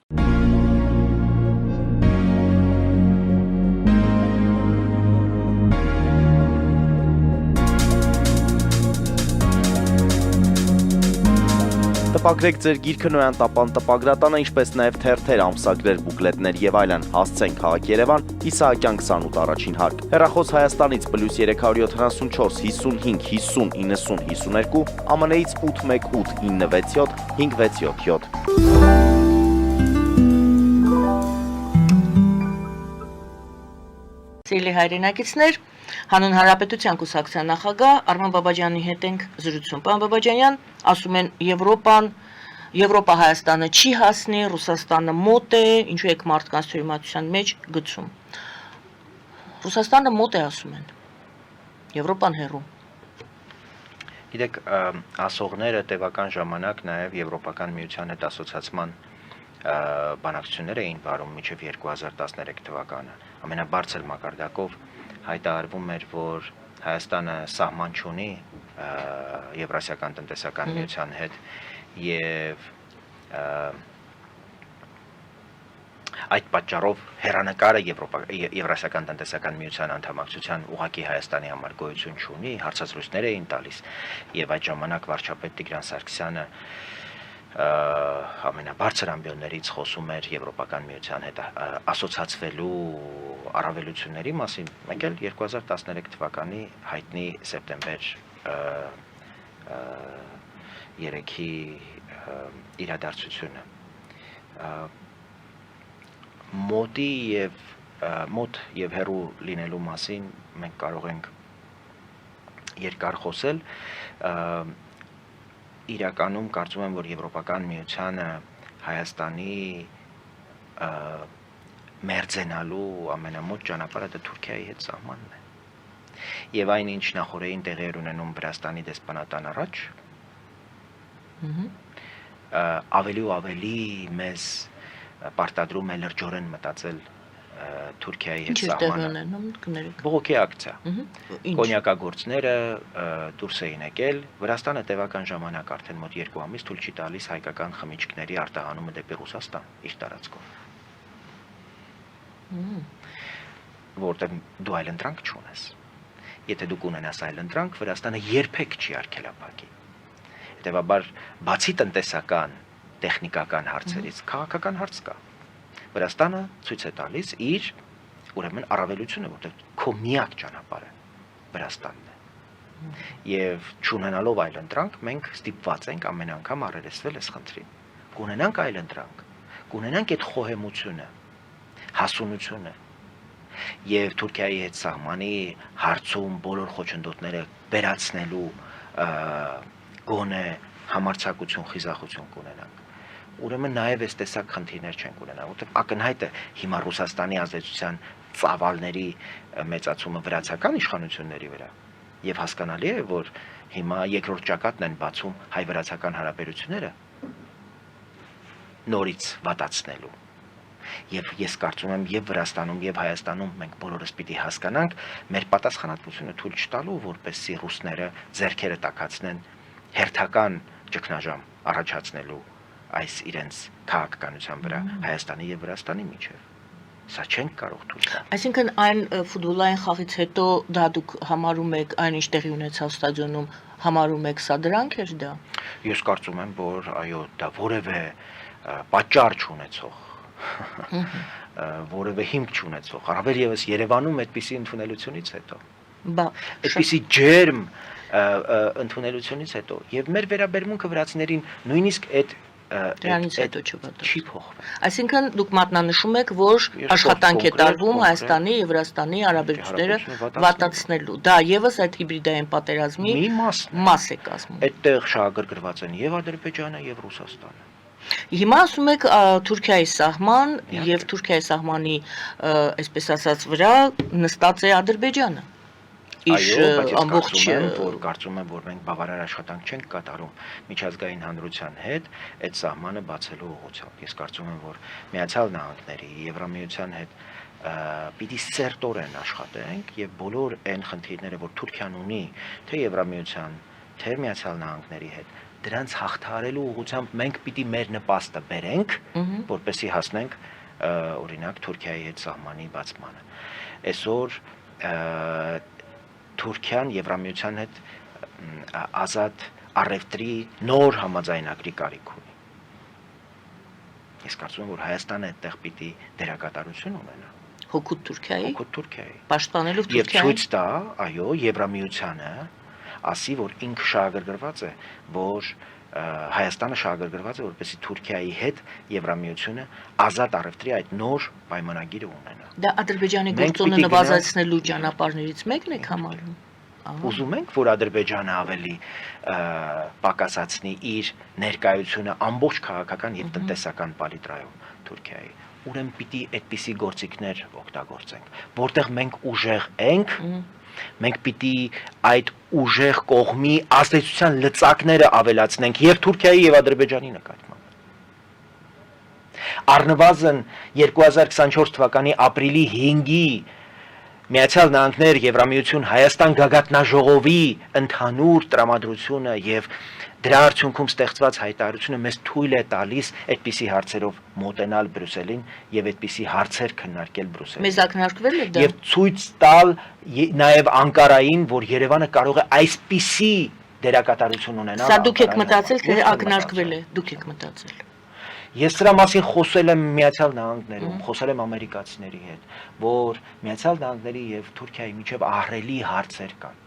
Տպագրեք ձեր գիրքը Նոյան տապան տպագրատանը, ինչպես նաև թերթեր, ամսագրեր, բուկլետներ եւ այլն։ Հասցեն քաղաք Երևան, Իսահակյան 28 առաջին հարկ։ Հեռախոս Հայաստանից +374 55 50 90 52, ԱՄՆ-ից 818 967 5677։ Սիրելի հայրենակիցներ, Հանուն Հանրապետության կուսակցության նախագահ Արման Բաբաջյանի հետ ենք զրուցում։ Պարոն Բաբաջանյան, ասում են Եվրոպա Հայաստանը չի հասնի, Ռուսաստանը մոտ է, ինչու եք մարդկանց թյուրիմացության մեջ գցում։ Ռուսաստանը մոտ է ասում են, Եվրոպան հեռու։ Գիտեք, ասողները տևական ժամանակ նաև Եվրոպական միության հետ ասոցիացման բանակցություններ էին վարում մինչև 2013 թվականը։ Ամենաբարձր մակարդակով հայտարարվում էր, որ Հայաստանը սահման չունի Եվրասիական տնտեսական միության հետ եւ այդ պատճառով հերանեկարը Եվրասիական տնտեսական միության անդամակցության ուղղակի Հայաստանի համար գոյություն չունի, հարցազրույցներ էին տալիս եւ այդ ժամանակ վարչապետ Տիգրան Սարգսյանը ամենաբարձր ամբիոններից խոսում էր Եվրոպական միության հետ ասոցիացվելու առավելությունների մասին, մեկ էլ 2013 թվականի հայտնի սեպտեմբեր 3-ի իրադարձությունը մոտ եւ հեռու լինելու մասին մենք կարող ենք երկար խոսել իրականում կարծում եմ, որ Եվրոպական միությանը Հայաստանի մերձենալու ամենամոտ ճանապարհը դա Թուրքիայի հետ սահմանն է։ Եվ այն ինչ նախորդին տեղի ունենում Վրաստանի դեսպանատան առաջ, ավելի ու ավելի մեզ պարտադրում է լրջորեն մտածել Թուրքիայի հետ սահմանը։ Բողոքի ակցիա։ Կոնյակագործները դուրս էին եկել, Վրաստանը տևական ժամանակ արդեն մոտ 2 ամիս թույլ չի տալիս հայկական խմիչքների արտահանումը դեպի Ռուսաստան իր տարածքով։ Որտեղ դու այլընտրանք չունես։ Եթե դու կունենաս այլընտրանք, Վրաստանը երբեք չի արգելափակի։ Հետևաբար, բացի տնտեսական, տեխնիկական հարցերից, քաղաքական հարց կա։ Վրաստանը ցույց է տալիս իր ուրեմն առավելությունը, որտեղ քո միակ ճանապարհը Վրաստանն է։ Եվ չունենալով այլընտրանք, մենք ստիպված ենք ամեն անգամ առերեսվել այս խնդրին։ Կունենանք այլընտրանք, կունենանք այդ խոհեմությունը, հասունությունը եւ Թուրքիայի հետ սահմանի հարցում բոլոր խոչընդոտները վերացնելու գոնե համարձակություն, խիզախություն կունենանք։ Ուրեմն նաև այս տեսակ խնդիրներ չենք ունենա, որտեղ ակնհայտ է հիմա Ռուսաստանի ազդեցության ծավալների մեծացումը վրացական իշխանությունների վրա եւ հասկանալի է, որ հիմա երկրորդ ճակատն են բացում հայ-վրացական հարաբերությունները նորից վատացնելու։ Եվ ես կարծում եմ եւ Վրաստանում եւ Հայաստանում մենք բոլորս պիտի հասկանանք մեր պատասխանատվությունը թույլ չտալու, որպեսզի ռուսները ձեռքերը տաքացնեն հերթական ճգնաժամ առաջացնելու այս իրենց քաղաքականության վրա Հայաստանի եւ Վրաստանի միջև։ Սա չենք կարող թույլ տալ։ Այսինքն այն ֆուտբոլային խաղից հետո դա դուք համարում եք այն ինչ տեղի ունեցավ ստադիոնում, համարում եք սա դրանք էր դա։ Ես կարծում եմ, որ այո, դա որևէ պատճառ չունեցող, որևէ հիմք չունեցող, առավել եւս Երևանում այդպիսի ընդունելությունից հետո։ Բա Այդպիսի ջերմ ընդունելությունից հետո եւ մեր վերաբերմունքը վրացիներին նույնիսկ այդ դրանից հետո չվատացավ։ չի փոխվել։ Այսինքն դուք մատնանշում եք, որ Ես աշխատանք է կոնկրետ, տարվում կոնկրետ Հայաստանի եւ Վրաստանի հարաբերությունները հարաբերությունները վատացնելու։ Դա եւս այդ հիբրիդային պատերազմի Մի մասն է։ մաս է կազմում։ Այդտեղ շահագրգռված են եւ Ադրբեջանը եւ Ռուսաստանը։ Հիմա ասում եք Թուրքիայի սահման եւ Թուրքիայի սահմանի այսպես ասած վրա նստած է Ադրբեջանը։ Այո, բայց ես ամբողջ կարծում եմ, որ մենք բավարար աշխատանք չենք կատարում միջազգային հանրության հետ այդ սահմանը բացելու ուղղությամբ։ Ես կարծում եմ, որ Միացյալ Նահանգների, Եվրամիության հետ պիտի սերտորեն աշխատենք եւ բոլոր այն խնդիրները, որ Թուրքիան ունի, թե Եվրամիության, թե Միացյալ Նահանգների հետ, դրանց հաղթահարելու ուղղությամբ մենք պիտի մեր նպաստը բերենք, որպեսզի հասնենք օրինակ Թուրքիայի հետ սահմանի բացմանը։ Այսօր Թուրքիան Եվրամիության հետ ազատ առևտրի նոր համաձայնագրի կարիք ունի։ Ես կարծում եմ, որ Հայաստանը այդտեղ պիտի դերակատարություն ունենա։ հոգուտ Թուրքիայի, Հոգուտ Թուրքիայի։ պաշտպանելով Եվ Թուրքիային։ ցույց տա, այո, Եվրամիությանը ասի, որ ինքը շահագրգռված է, որ Հայաստանը շահագրգռված է, որպեսզի Թուրքիայի հետ Եվրամիությունը ազատ առևտրի այդ նոր պայմանագիրը ունենա։ Դա Ադրբեջանի Մենք գործոնը պիտի նվազեցնելու ճանապարհներից մեկն եք համարում։ Ուզում ենք, որ Ադրբեջանը ավելի պակասացնի իր ներկայությունը ամբողջ քաղաքական եւ տնտեսական պալիտրայում Թուրքիայի։ Ուրեմն պիտի այդպիսի գործիքներ օգտագործենք, որտեղ մենք ուժեղ ենք, մենք պիտի այդ ուժեղ կողմի ազդեցության լծակները ավելացնենք եւ Թուրքիայի եւ Ադրբեջանի նկատմամբ։ Առնվազն 2024 թվականի ապրիլի 5-ի Միացյալ Նահանգներ Եվրամիություն Հայաստան գագաթնաժողովի ընդհանուր տրամադրությունը եւ դրա արդյունքում ստեղծված հայտարարությունը մեզ թույլ է տալիս այդպիսի հարցերով մոտենալ Բրյուսելին եւ այդպիսի հարցեր քննարկել Բրյուսելին։ Մեզ ակնարկվել է դա։ Եվ ցույց տալ նաեւ Անկարային, որ Երևանը կարող է այսպիսի դերակատարություն ունենալ։ Սա դուք եք մտածել, թե ակնարկվել է, դուք եք մտածել։ Ես սրա մասին խոսել եմ Միացյալ Նահանգներում, խոսել եմ ամերիկացիների հետ, որ Միացյալ Նահանգների եւ Թուրքիայի միջև ահռելի հարցեր կան։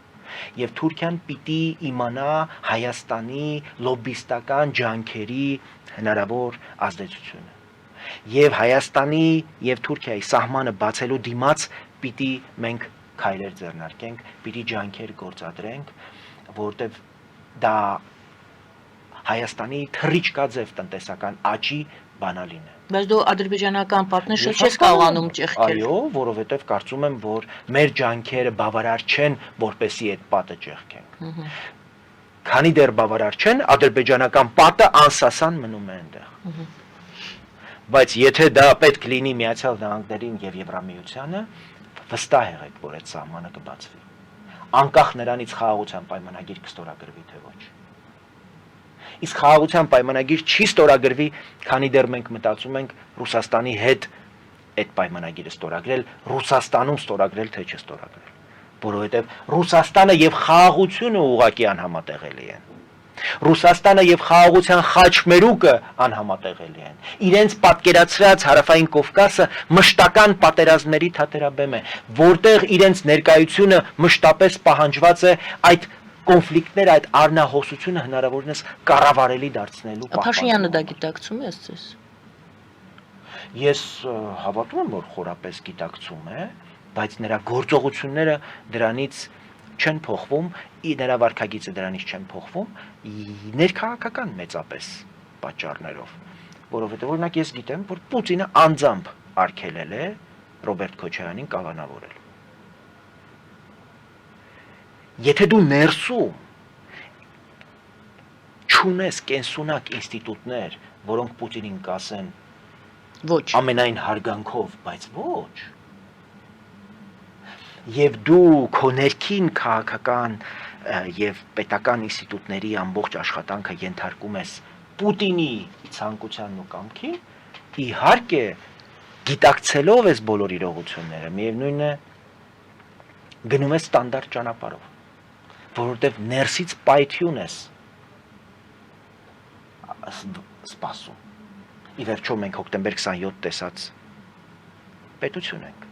Եվ Թուրքիան պիտի իմանա Հայաստանի լոբիստական ջանքերի հնարավոր ազդեցությունը։ Եվ Հայաստանի եւ Թուրքիայի սահմանը բացելու դիմաց պիտի մենք քայլեր ձեռնարկենք, պիտի ջանքեր գործադրենք, որտեղ դա Հայաստանի թռիչքաձև տնտեսական աճի բանալին է։ Բայց դու ադրբեջանական պատնեշը չես կարողանում ճեղքել։ Այո, որովհետև կարծում եմ, որ մեր ջանքերը բավարար չեն, որպեսզի այդ պատը ճեղքենք։ Քանի դեռ բավարար չեն, ադրբեջանական պատը անսասան մնում է այնտեղ։ Բայց եթե դա պետք լինի Միացյալ Նահանգներին եւ Եվրամիությանը, վստահ եղեք, որ այդ սահմանը կբացվի։ Անկախ նրանից խաղաղության պայմանագիր կստորագրվի թե ոչ։ Իսկ խաղաղության պայմանագիր չի ստորագրվի, քանի դեռ մենք մտածում ենք Ռուսաստանի հետ այդ պայմանագիրը ստորագրել, Ռուսաստանում ստորագրել թե չստորագրել, որովհետև Ռուսաստանը եւ խաղաղությունը ուղղակի անհամատեղելի են։ Ռուսաստանը եւ խաղաղության խաչմերուկը անհամատեղելի են։ Իրենց պատկերացրած Հարավային Կովկասը մշտական պատերազմների թատերաբեմ է, որտեղ իրենց ներկայությունը մշտապես պահանջված է այդ կոնֆլիկտները, այդ առնահոսությունը հնարավորինս կառավարելի դարձնելու Փաշինյանը դա գիտակցում է ասես։ Ես հավատում եմ, որ խորապես գիտակցում է, բայց նրա գործողությունները դրանից չեն փոխվում, նրա վարքագիծը դրանից չեն փոխվում, ներքաղաքական մեծապես պատճառներով, որովհետև օրինակ ես գիտեմ, որ Պուտինը անձամբ արգելել է Ռոբերտ Քոչարյանին կալանավորել։ Եթե դու ներսում չունես կենսունակ ինստիտուտներ, որոնք Պուտինին կասեն Ոչ։ ամենայն հարգանքով, բայց ոչ, եւ դու քո ներքին քաղաքական եւ պետական ինստիտուտների ամբողջ աշխատանքը ենթարկում ես Պուտինի ցանկությանն ու կամքին, իհարկե գիտակցելով այս բոլոր իրողությունները, միևնույն է գնում ես ստանդարտ ճանապարհով, որովհետև ներսից պայթյուն ես սպասում։ Ի վերջո մենք հոկտեմբեր 27 տեսած պետություն ենք։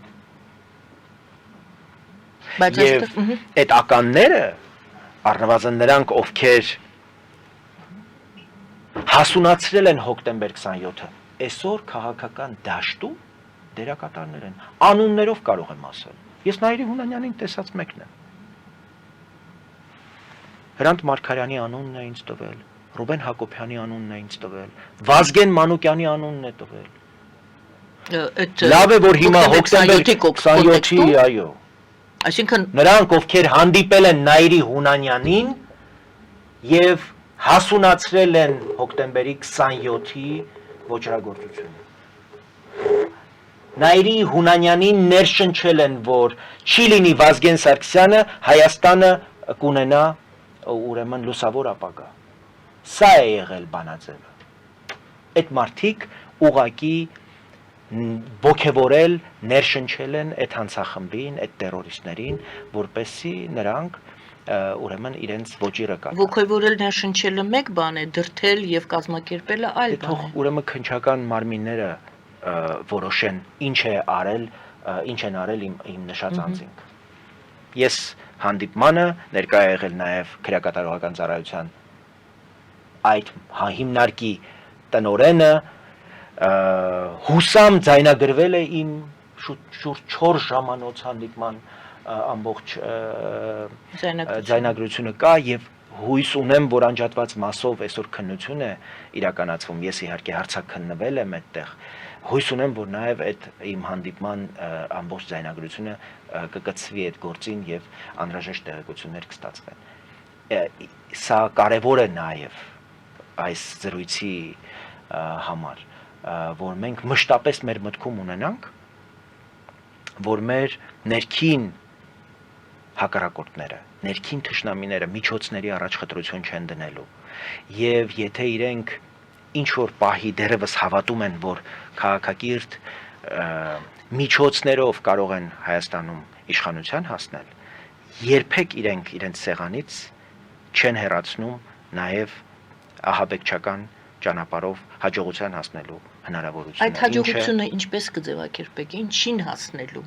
Բայց Եվ այդ ականները առնվազն նրանք, ովքեր հասունացրել են հոկտեմբեր 27-ը, այսօր քաղաքական դաշտում դերակատարներ են, անուններով կարող եմ ասել։ Ես Նայիրի Հունանյանին տեսած մեկն եմ։ Հրանտ Մարգարյանի անունն է ինձ տվել, Ռուբեն Հակոբյանի անունն է ինձ տվել, Վազգեն Մանուկյանի անունն է տվել։ Լավ է, որ հիմա հոկտեմբեր 27-ի, այո։ Այսինքն Նրանք, ովքեր հանդիպել են Նայիրի Հունանյանին եւ հասունացրել են հոկտեմբերի 27-ի ոչրագործությունը։ Նայիրի Հունանյանին ներշնչել են, որ չի լինի Վազգեն Սարգսյանը, Հայաստանը կունենա ուրեմն լուսավոր ապագա։ Սա է եղել բանաձևը։ Այդ մարդիկ ուղակի ոգևորել, ներշնչել են այդ հանցախմբին, այդ տերորիստներին, որպեսզի նրանք ուրեմն իրենց ոճիրը կատարեն։ ոգևորել ներշնչելը մեկ բան է, դրթել եւ կազմակերպելը այլ բան Թող է։ ուրեմն քնչական մարմինները որոշեն ինչ են արել իմ նշած անձինք։ Ես հանդիպմանը ներկայ ա եղել նաև քրեակատարողական ծառայության այդ հիմնարկի տնօրենը հուսամ ձայնագրվել է իմ շուրջ 4 ժամանոց հանդիպման ամբողջ ձայնագրությունը կա եւ հույս ունեմ, որ անջատված մասով այսօր քննություն է իրականացվում։ Ես իհարկե հարցաքննվել եմ այդտեղ։ Հույս ունեմ, որ նաև այդ իմ հանդիպման ամբողջ ձայնագրությունը կկցվի այդ գործին եւ անհրաժեշտ տեղեկություններ կստացվեն։ Սա կարևոր է նաև այս զրույցի համար, որ մենք մշտապես մեր մտքում ունենանք, որ մեր ներքին հակառակորդները, ներքին թշնամիները միջոցների առաջ խտրություն չեն դնելու եւ եթե իրենք ինչ որ պահի դերևս հավատում են, որ քաղաքակիրթ միջոցներով կարող են Հայաստանում իշխանության հասնել, երբեք իրենց սեղանից չեն հեռացնում նաև ահաբեկչական ճանապարհով հաջողության հասնելու հնարավորությունը։ Այդ հաջողությունը ինչպես կձևակերպեք, ինչին հասնելու։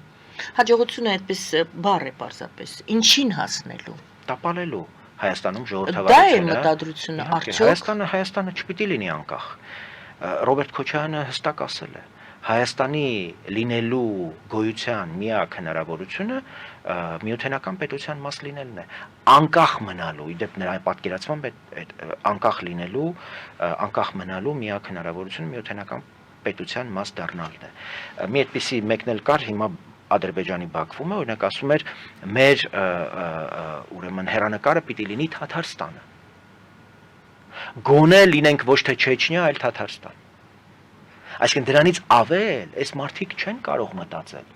Հաջողությունը այդպես բառ է պարզապես, ինչին հասնելու։ Տապալելու Հայաստանում Դա է ժողովրդավարությունը։ մտադրությունը, Իհարկե, արդյոք Հայաստանը չպիտի լինի անկախ։ Ռոբերտ Քոչարյանը հստակ ասել է, Հայաստանի լինելու գոյության միակ հնարավորությունը միութենական պետության մաս լինելն է, անկախ մնալու, իդեպ նրա պատկերացմամբ անկախ մնալու միակ հնարավորությունը միութենական պետության մաս դառնալն է։ Մի այդպիսի մեկն էլ կար, հիմա Ադրբեջանի Բաքվում է, օրինակ ասում էր մեր ուրեմն հերանեկարը պիտի լինի Թաթարստանը։ Գոնե լինենք ոչ թե Չեչնիա, այլ Թաթարստան։ Այսինքն դրանից ավել այս մարդիկ չեն կարող մտածել,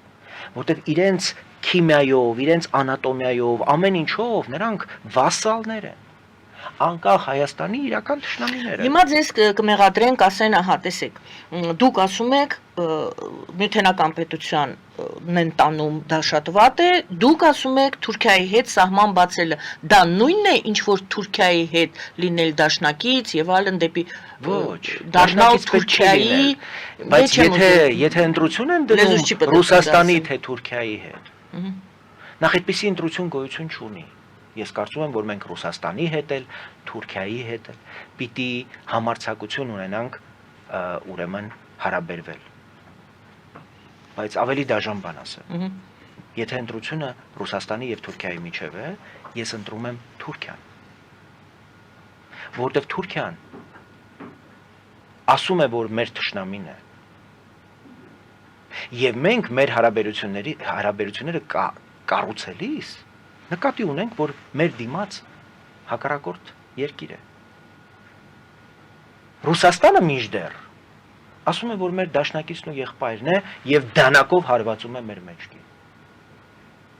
որտեղ իրենց քիմիայով, իրենց անատոմիայով, ամեն ինչով նրանք վասալներ են։ Անկախ Հայաստանի իրական թշնամիները։ Հիմա ձեզ կմեղադրենք, ասեն, ահա, տեսեք, դուք ասում եք միութենական պետությանն են տանում, դա շատ վատ է, դուք ասում եք Թուրքիայի հետ սահման բացելը, դա նույնն է, ինչ որ Թուրքիայի հետ լինել դաշնակից եւ այլն դեպի Ոչ, դառնալ Թուրքիայի, բայց եթե ընտրություն են դնում Ռուսաստանի թե Թուրքիայի հետ, նախ այդպիսի ընտրություն գոյություն չունի։ Ես կարծում եմ, որ մենք Ռուսաստանի հետ էլ, Թուրքիայի հետ էլ պիտի համարձակություն ունենանք ուրեմն հարաբերվել։ Բայց ավելի դաժան բան ասեմ։ Եթե ընտրությունը Ռուսաստանի եւ Թուրքիայի միջև է, ես ընտրում եմ Թուրքիան։ Որտեւ Թուրքիան ասում է, որ մեր թշնամին է։ Եվ մենք մեր հարաբերությունները կառուցելիս նկատի ունենք, որ մեր դիմաց հակառակորդ երկիր է։ Ռուսաստանը մինչդեռ ասում է, որ մեր դաշնակիցն ու եղբայրն է եւ դանակով հարվածում է մեր մեջքին։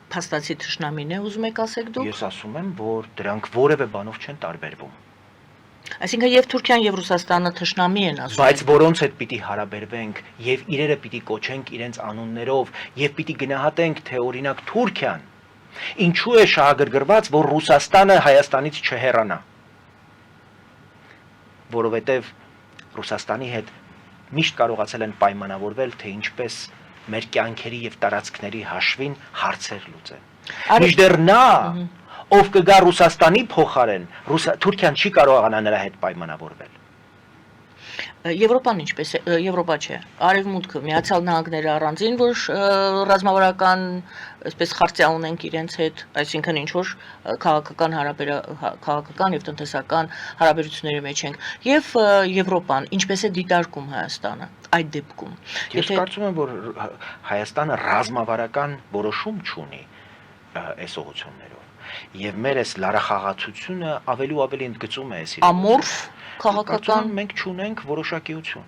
Փաստացի թշնամին է, ուզում եք ասեք դուք։ Ես ասում եմ, որ դրանք որևէ բանով չեն տարբերվում։ Այսինքն եւ Թուրքիան եւ Ռուսաստանը թշնամի են ասում։ Բայց որոնց հետ պիտի հարաբերվենք եւ իրերը պիտի կոչենք իրենց անուններով եւ պիտի գնահատենք, թե օրինակ Թուրքիան ինչու է շահագրգռված, որ Ռուսաստանը Հայաստանից չհեռանա։ Որովհետեւ Ռուսաստանի հետ միշտ կարողացել են պայմանավորվել, թե ինչպես մեր կյանքերի եւ տարածքների հաշվին հարցեր լուծեն։ Մինչդեռ նա, ով կգա Ռուսաստանի փոխարեն, Թուրքիան չի կարողանա նրա հետ պայմանավորվել։ Եվրոպան ինչպես է, Եվրոպա չէ, Արևմուտքը, Միացյալ Նահանգները առանձին, որ ռազմավարական, այսպես խարծյա ունենք իրենց հետ, այսինքն ինչ որ քաղաքական եւ տնտեսական հարաբերությունների մեջ ենք, եւ Եվրոպան ինչպես է դիտարկում Հայաստանը այդ դեպքում։ Ես կարծում եմ, որ Հայաստանը ռազմավարական որոշում չունի այս ուղղություններով, եւ մեր այս լարախաղացությունը ավելի ընդգծում է այս ամորֆ քաղաքական մենք չունենք որոշակիություն։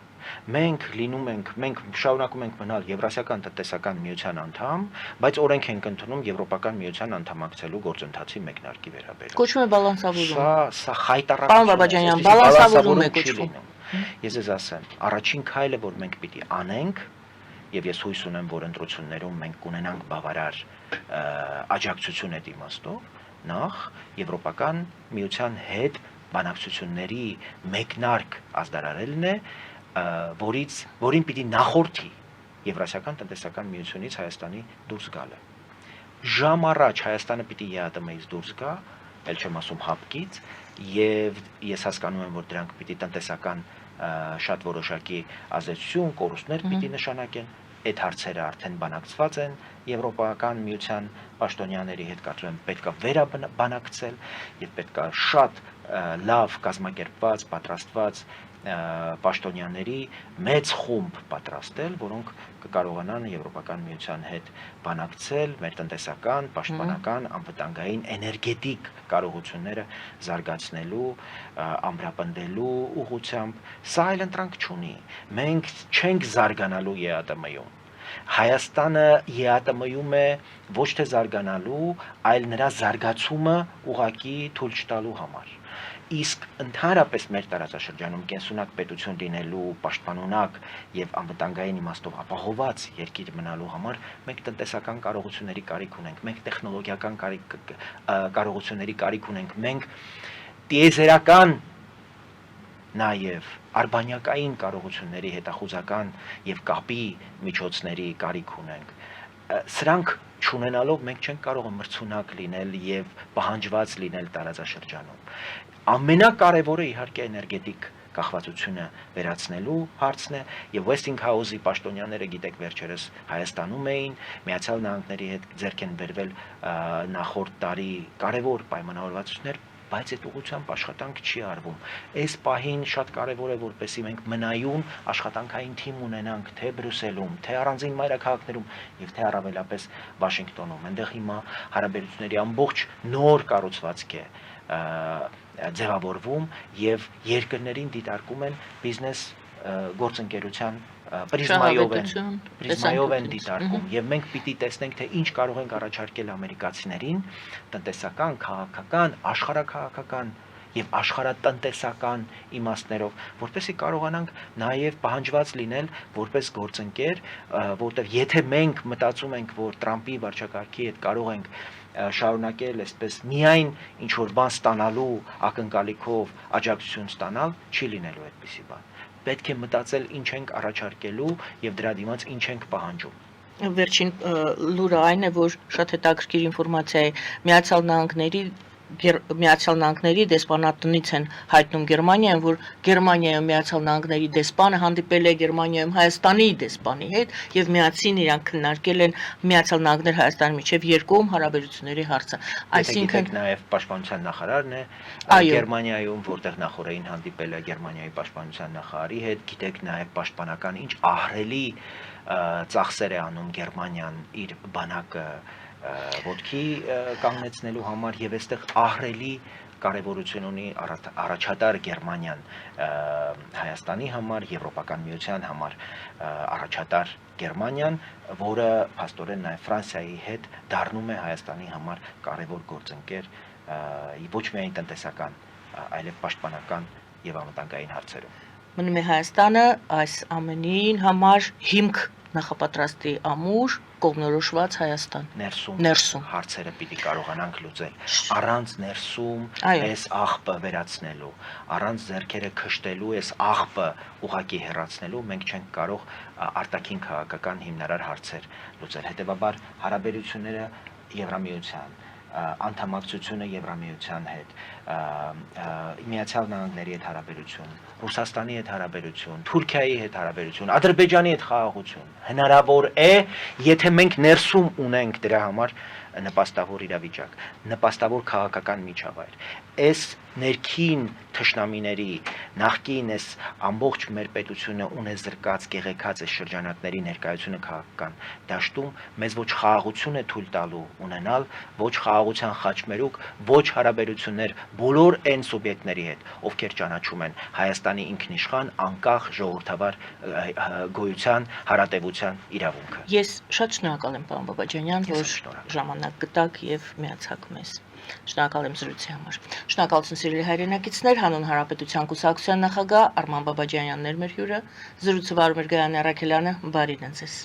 Մենք լինում ենք, մենք շարունակում ենք մնալ Եվրասիական տնտեսական միության անդամ, բայց օրենք ենք ընդունում Եվրոպական միության անդամակցելու գործընթացի մեկնարկի վերաբերյալ։ Կոչվում է բալանսավորում։ Սա խայտառակություն է։ Պարոն Բաբաջանյան, բալանսավորում է կոչվում։ Ես ձեզ ասեմ, առաջին քայլը, որ մենք պիտի անենք, եւ ես հույս ունեմ, որ ընտրություններում մենք կունենանք բավարար աջակցություն այդ իմաստով, նախ Եվրոպական միության հետ բանակցությունների մեկնարկ ազդարարելն է, որին պիտի նախորդի Եվրասիական տնտեսական միությունից Հայաստանի դուրս գալը։ Ժամ առաջ Հայաստանը պիտի ԵԱՏՄ-ից դուրս գա, ել չեմ ասում հապկից, եւ ես հասկանում եմ, որ դրանք պիտի տնտեսական շատ որոշակի ազդեցություն, կորուստներ պիտի նշանակեն։ Այդ հարցերը արդեն բանակցված են Եվրոպական միության պաշտոնյաների հետ, կարծում եմ պետք է վերաբանակցել եւ պետք է շատ լավ կազմակերպված, պատրաստված պաշտոնյաների մեծ խումբ պատրաստել, որոնք կկարողանան Եվրոպական միության հետ բանակցել մեր տնտեսական, պաշտպանական, անվտանգային, էներգետիկ կարողությունները զարգացնելու, ամրապնդելու ուղղությամբ։ Սա այլ ընտրանք չունի։ Մենք չենք զարգանալու ԵԱՏՄ-ում։ Հայաստանը ԵԱՏՄ-ում է ոչ թե զարգանալու, այլ նրա զարգացումը ուղղակի թույլ չտալու համար։ Իսկ ընդհանրապես մեր տարածաշրջանում կենսունակ պետություն լինելու, պաշտպանունակ եւ անվտանգային իմաստով ապահոված երկիր մնալու համար մենք տնտեսական կարողությունների կարիք ունենք, մենք տեխնոլոգիական կարողությունների կարիք ունենք, մենք տիեզերական նաեւ արբանյակային կարողությունների հետախուզական եւ կապի միջոցների կարիք ունենք։ Սրանք չունենալով մենք չենք կարող մրցունակ լինել եւ պահանջված լինել տարածաշրջանում։ Ամենակարևորը իհարկե էներգետիկ կախվածությունը վերացնելու հարցն է եւ Westinghouse-ի պաշտոնյաները գիտեք վերջերս Հայաստանում էին, Միացյալ Նահանգների հետ ձեռք են բերվել նախորդ տարի կարևոր պայմանավորվածություններ, բայց այդ ուղղությամբ աշխատանք չի արվում։ Այս պահին շատ կարևոր է, որպեսզի մենք մնայուն աշխատանքային թիմ ունենանք թե Բրյուսելում, թե առանձին մայրաքաղաքներում եւ թե առավելապես Վաշինգտոնում։ Այնտեղ հիմա հարաբերությունների ամբողջ նոր կառուցվածք է ձևավորվում եւ երկրներին դիտարկում են բիզնես գործընկերության պրիզմայով են դիտարկում եւ մենք պիտի տեսնենք, թե ինչ կարող ենք առաջարկել ամերիկացիներին տնտեսական, քաղաքական, աշխարհաքաղաքական եւ աշխարհատնտեսական իմաստներով, որպեսզի կարողանանք նաեւ պահանջված լինել որպես գործընկեր, որտեղ եթե մենք մտածում ենք, որ Տրամպի վարչակարգի հետ կարող ենք շարունակել այսպես միայն ինչ որ բան ստանալու ակնկալիքով աջակցություն ստանալ, չի լինելու այդպիսի բան։ Պետք է մտածել ինչ ենք առաջարկելու եւ դրա դիմաց ինչ ենք պահանջում։ Վերջին լուրը այն է, որ շատ հետաքրքիր ինֆորմացիա է Միացյալ Նահանգների դեսպանատնից են հայտնում Գերմանիայում, որ Գերմանիայում Միացյալ Նահանգների դեսպանը հանդիպել է Գերմանիայում Հայաստանի դեսպանի հետ եւ միասին իրանք քննարկել են Միացյալ Նահանգներ Հայաստանի միջև երկկողմ հարաբերությունների հարցը։ Այսինքն նաեւ պաշտպանության նախարարն է Գերմանիայում, որտեղ նախորդին հանդիպել է Գերմանիայի պաշտպանության նախարարի հետ, գիտեք նաեւ պաշտպանական ինչ ահռելի ծախսեր է անում Գերմանիան իր բանակը ոտքի կանգնեցնելու համար եւ այստեղ ահռելի կարևորություն ունի առաջատար Գերմանիան Հայաստանի համար, Եվրոպական միության համար առաջատար Գերմանիան, որը փաստորեն նաեւ Ֆրանսիայի հետ դառնում է Հայաստանի համար կարևոր գործընկեր ոչ միայն տնտեսական, այլև պաշտպանական եւ անվտանգային հարցերում։ Մնում է Հայաստանը այս ամենին համար հիմք նախապատրաստի ամուր կողմնորոշված Հայաստան։ Ներսում հարցերը պիտի կարողանանք լուծել առանց ներսում Այո։ այս աղբը վերացնելու, առանց ձեռքերը քշտելու այս աղբը ուղակի հեռացնելու մենք չենք կարող արտաքին քաղաքական հիմնարար հարցեր լուծել։ Հետևաբար հարաբերությունները Եվրամիության անդամակցությունը Եվրամիության հետ, Միացյալ Նահանգների հետ հարաբերություն, Ռուսաստանի հետ հարաբերություն, Թուրքիայի հետ հարաբերություն, Ադրբեջանի հետ խաղաղություն հնարավոր է, եթե մենք ներսում ունենք դրա համար նպաստավոր իրավիճակ, նպաստավոր քաղաքական միջավայր։ Այս ներքին թշնամիների նախկին այս ամբողջ մեր պետությունը ունեզրկած գեղեցկած այս շրջանակների ներկայությունը քաղաքական դաշտում մեզ ոչ խաղաղություն է թույլ տալու ունենալ, ոչ խաղաղության խաչմերուկ, ոչ հարաբերություններ բոլոր այն սուբյեկտների հետ, ովքեր ճանաչում են Հայաստանի ինքնիշխան, անկախ ժողովրդավար գոյության, հարատևության իրավունքը։ Ես շատ շնորհակալ եմ պարոն Բաբաջանյան, Ես որ շնորհակալ եմ։ ժամանակ գտաք եւ միացաք մեզ։ Շնորհակալ եմ զրույցի համար։ Շնորհակալություն սիրելի հայրենակիցներ, հանուն Հանրապետության կուսակցության նախագահ Արման Բաբաջանյանն էր մեր հյուրը, զրույցը վարում էր Գայանե Առաքելյանը, բարի դենսես։